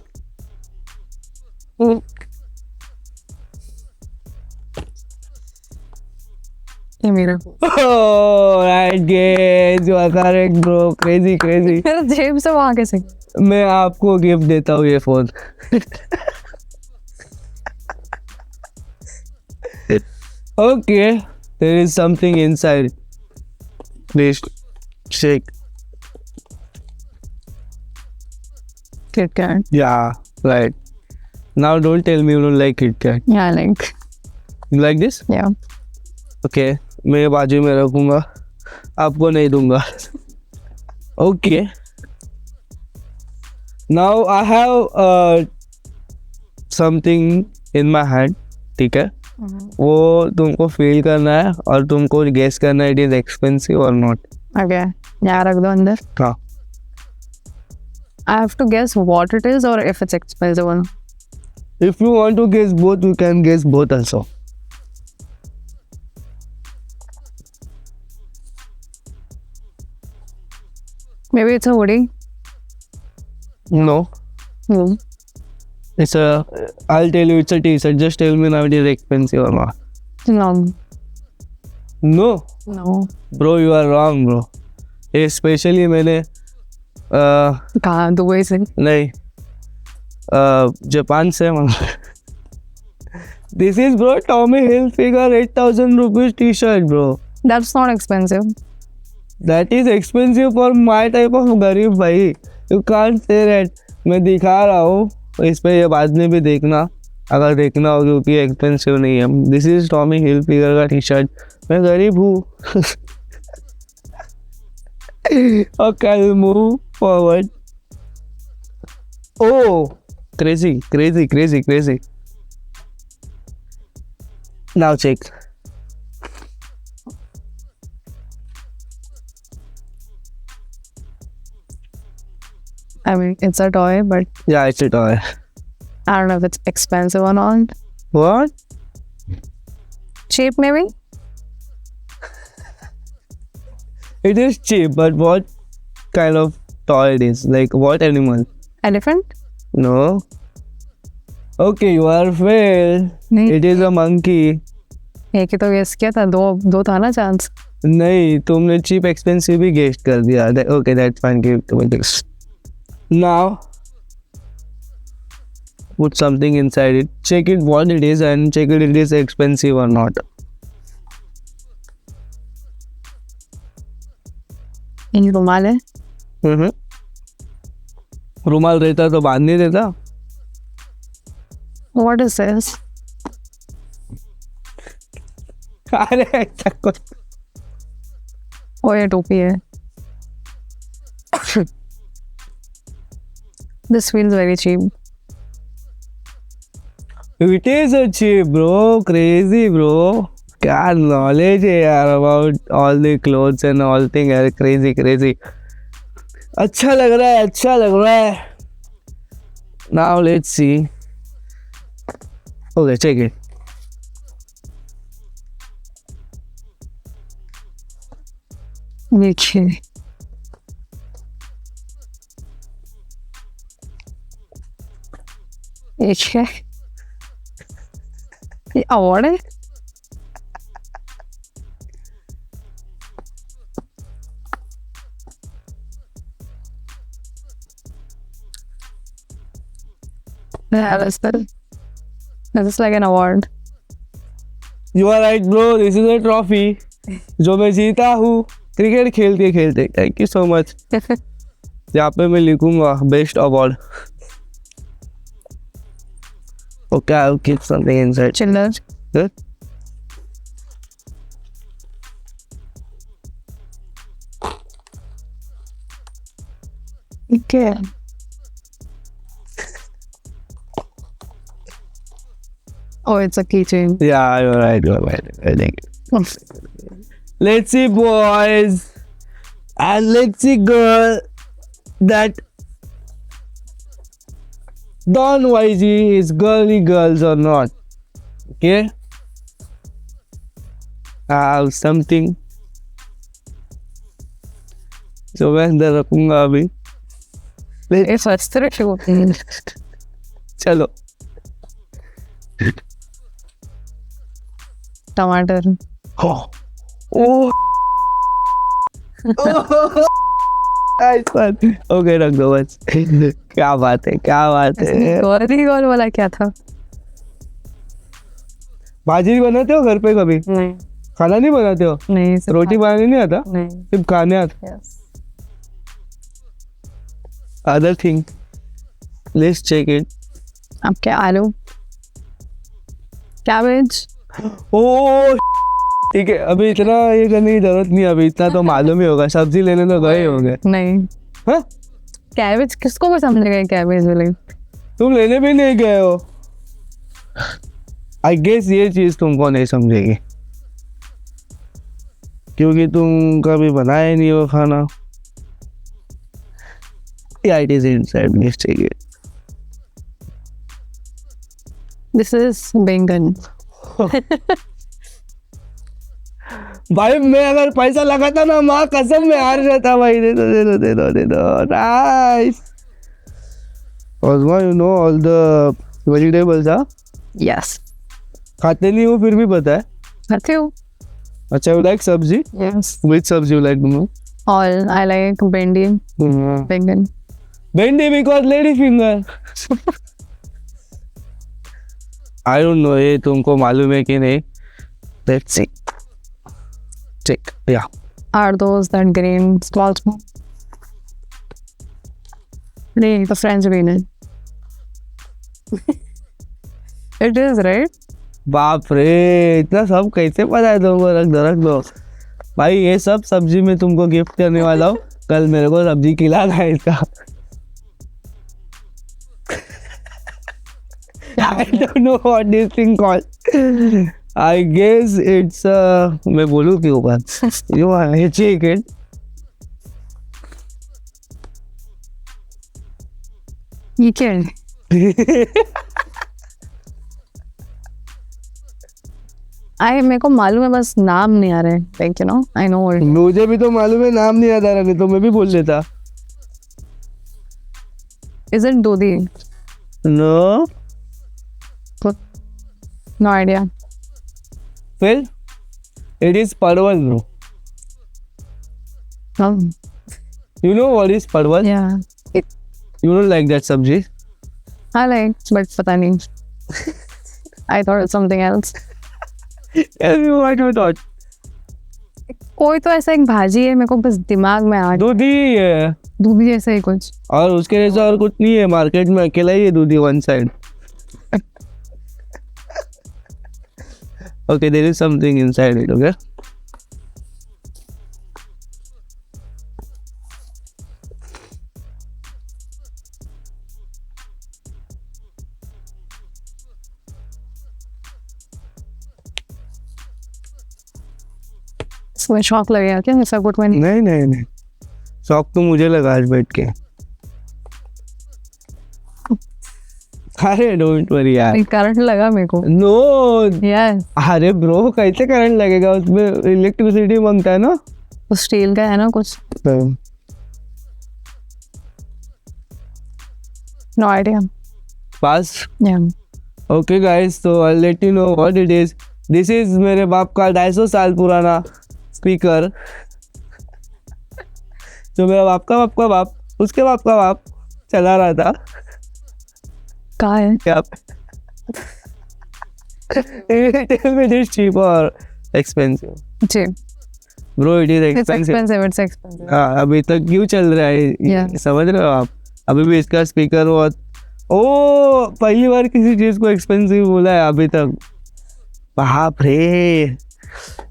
ये मेरा Oh, right guess. You are correct, bro. Crazy, crazy. मेरा जेब से वहाँ कैसे? मैं आपको गिफ्ट देता हूँ ये phone. Okay, there is something inside. Please shake. KitKat. Yeah, right. Now don't tell me you don't like Kit Kat. Yeah, I like. You like this? Yeah. Okay, मैं बाजू में रखूंगा, आपको नहीं दूंगा। Okay. Now I have something in my hand. ठीक है, वो तुमको फील करना है और तुमको गेस करना है इट इज एक्सपेंसिव और नॉट। Okay. यहाँ रख दो अंदर. हाँ, I have to guess what it is or if it's expensive or not. if you want to guess both you can guess both also. Maybe it's a hoodie. No, Hmm. it's a, I'll tell you it's a t-shirt, just tell me now it is expensive or not. No. No No. bro, you are wrong bro. ये specially मैंने कहाँ? Dubai से? नहीं, Japan से मंगा। This is bro Tommy Hilfiger 8,000 rupees T shirt bro. That's not expensive. That is expensive for my type of गरीब भाई, you can't say that. मैं दिखा रहा हूँ, इस पे ये बाद में भी देखना अगर देखना हो, क्योंकि एक्सपेंसिव नहीं है। दिस इज टॉमी हिलफिगर का टी शर्ट, मैं गरीब हूँ। Okay, I'll move forward. Oh, crazy, crazy, crazy, crazy. Now check. I mean, it's a toy, but Yeah, it's a toy. I don't know if it's expensive or not. What? Cheap, maybe? It is cheap, but what kind of toy it is? Like what animal? Elephant? No. Okay, you are fail. नहीं. It is a monkey. एक ही तो guess किया था, दो था ना chance. नहीं, तुमने cheap expensive भी guess कर दिया। Okay, that's fine. Give it to me this. Now, put something inside it. Check it what it is and check it is expensive or not. ये रुमाल है? रुमाल रहता तो बांध नहीं देता। What is this? अरे ऐसा कुछ। ओ ये टोपी है. This feels very cheap. It is a cheap bro, crazy bro. क्या knowledge है यार about all the clothes and all thing यार, crazy crazy. अच्छा लग रहा है, अच्छा लग रहा है. Now let's see. Okay, check it. देखिए. देखिए. ये अवार्ड है? Yeah, this is like an award. You are right bro, this is a trophy जो मैं जीता हूँ क्रिकेट खेलते खेलते। Thank you so much. यहाँ पे मैं लिखूंगा best award. Okay, I will keep something inside. Chiller. Good. Okay. Oh, it's a keychain. Yeah, you're right. You're right. I think. Let's see, boys, and let's see, girl, that Don YG is girly girls or not. Okay. I have something. So मैं अंदर रखूंगा अभी। It's frustration. चलो। Tomato. Oh. Okay, रख दो बस। क्या बात है, क्या बात है। गौरी गौर वाला क्या था? भाजी बनाते हो घर पे कभी? नहीं खाना नहीं बनाते हो? नहीं, सिर्फ रोटी बनाने नहीं आता? नहीं. सिर्फ खाने आता? Yes. Other thing, let's check it. अब क्या? आलू, कैबेज. ओ ठीक है, अभी इतना ये करने की जरूरत नहीं, अभी इतना तो मालूम ही होगा। सब्जी लेने तो गए होंगे। नहीं, हाँ, कैबेज किसको को समझेगा? कैबेज वाले तुम लेने भी नहीं गए हो। आई गेस ये चीज तुमको नहीं समझेगी क्योंकि तुम कभी बनाए नहीं हो खाना। Yeah, it is inside. Let's take it. This is बैंगन. भाई मैं अगर पैसा लगाता ना, माँ कसम में हार जाता भाई। दे दो दे दो दे दो दे दो। Nice. Ozma, you know all the vegetables, हाँ? यस, खाते नहीं हो फिर भी पता है। खाती हूँ. अच्छा, you like सब्जी? यस, Which सब्जी you like the most? All I like भिंडी, बैंगन. भिंडी because lady finger. I don't know, ये तुमको मालूम है कि नहीं? Let's see. Check. Yeah. Are those that green small? नहीं, the French bean. It is, right? बाप रे, इतना सब कैसे पता है तुमको? रख दो रख दो भाई, ये सब सब्जी में तुमको गिफ्ट करने वाला हूँ। कल मेरे को सब्जी खिलाना है इसका। I don't know what this thing called. I guess it's मैं बोलूँ के ऊपर you want to check it? ये क्या है? मेरे को मालूम है, बस नाम नहीं आ रहा है. Like, you know, I know it. मुझे भी तो मालूम है, नाम नहीं याद आ रहा, नहीं तो मैं भी बोल देता। Is it Dudhi? No. No idea. फिर it is परवल bro. You know what is परवल? Yeah. You don't like that सब्जी? I like, but पता नहीं. I thought it's something else. Tell me what you thought. कोई तो ऐसा एक भाजी है, मेरे को बस दिमाग में आ. दूधी है दूधी जैसा ही कुछ. और उसके जैसा और कुछ नहीं है मार्केट में, अकेला ही है दूधी one side. Okay, there is something inside it, okay? इसमें शौक लगेगा क्या? ऐसा कुछ मैंने. नहीं नहीं नहीं, शौक तो मुझे लगा आज बैठ के। अरे डोंट वरी यार। करंट लगा मेरे को. नो यस, अरे ब्रो कैसे करंट लगेगा, उसमें इलेक्ट्रिसिटी मांगता है ना। तो स्टील का है ना कुछ. No idea. पास। या ओके गाइस, तो I let you know what it is. This is मेरे बाप का 250 साल पुराना स्पीकर, जो मेरा बाप का बाप का बाप उसके बाप का बाप चला रहा था। कहाँ है? क्या tell me this cheap or expensive? Ji, Bro, it is it's expensive. expensive, it's expensive. हाँ, अभी तक क्यों चल रहा है? Yeah. समझ रहे हो आप? अभी भी इसका स्पीकर बहुत पहली बार किसी चीज को एक्सपेंसिव बोला है अभी तक. बाप रे,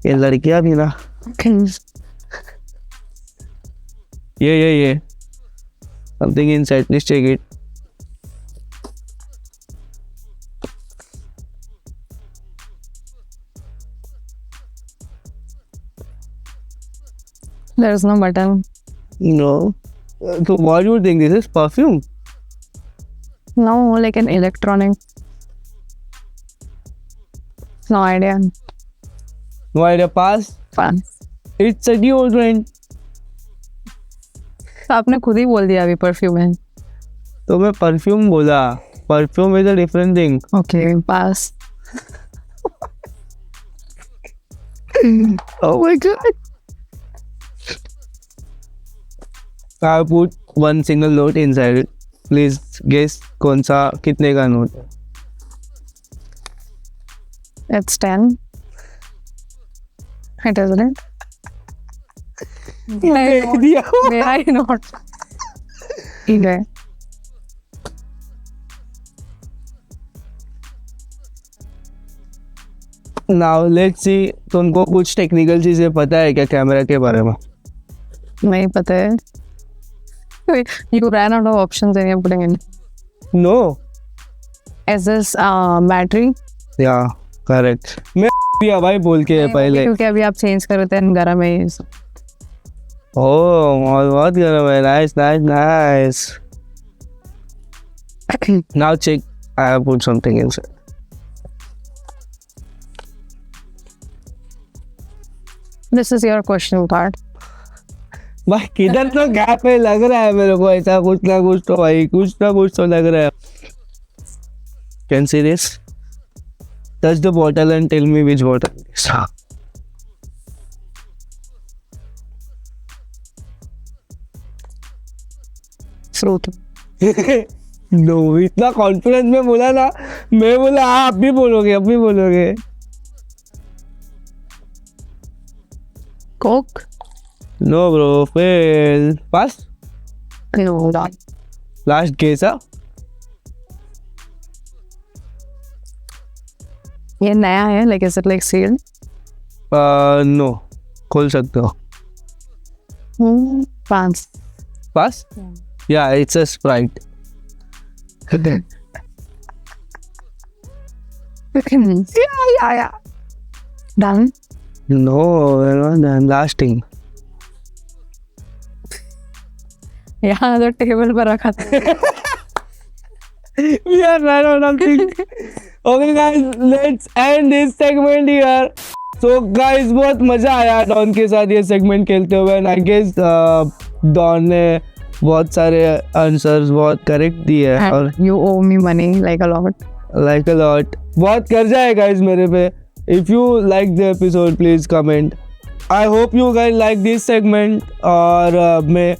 ये लड़कियां भी ना. ये something inside, please check it. There's no button. No. So what do you think? This is perfume? No, like an electronic. No idea. No idea. Pass. Fun. It's a deodorant. तो आपने खुद ही बोल दिया अभी परफ्यूम है. तो मैं perfume बोला. Perfume is a different thing. Okay, pass. Oh my god. I put one single note inside it. Please guess कौन सा कितने का नोट है. It's 10. It isn't. May I not? ठीक है. Now let's see. तुमको कुछ टेक्निकल चीजें पता है क्या कैमरा के बारे में? नहीं पता है. You ran out of options and you're putting in. No. Is this battery? Yeah, correct. मैं दिया भाई बोल के पहले. क्योंकि अभी आप चेंज कर रहे थे गरम है ये सब. Oh, बहुत गर्म है. Nice. Now check. I have put something inside. This is your question part. भाई किधर तो गैप है लग रहा है मेरे को ऐसा कुछ ना कुछ तो भाई कुछ ना कुछ तो लग रहा है. Can see this? Touch the bottle and tell me which bottle it is. Fruit. No, इतना कॉन्फिडेंस में बोला ना. मैं बोला हाँ अब भी बोलोगे. Coke? No bro, fail. Pass? No, not. Last guess huh? ये नया है, like is it like sealed? No. खोल सकते हो. Pass. Pass? Yeah, it's a Sprite. Yeah. Done? No, we're not done. Last thing. यहाँ तो टेबल पर रखा था. We are right on something. Okay guys, let's end this segment here. So guys, बहुत मजा आया डॉन के साथ ये सेगमेंट खेलते हुए. And I guess डॉन ने बहुत सारे आंसर्स बहुत करेक्ट दिए हैं और You owe me money like a lot. like a lot. बहुत कर्जा है guys मेरे पे. If you like the episode, please comment. I hope you guys like this segment. और मैं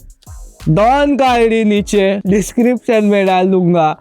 डॉन का आईडी नीचे डिस्क्रिप्शन में डाल दूंगा.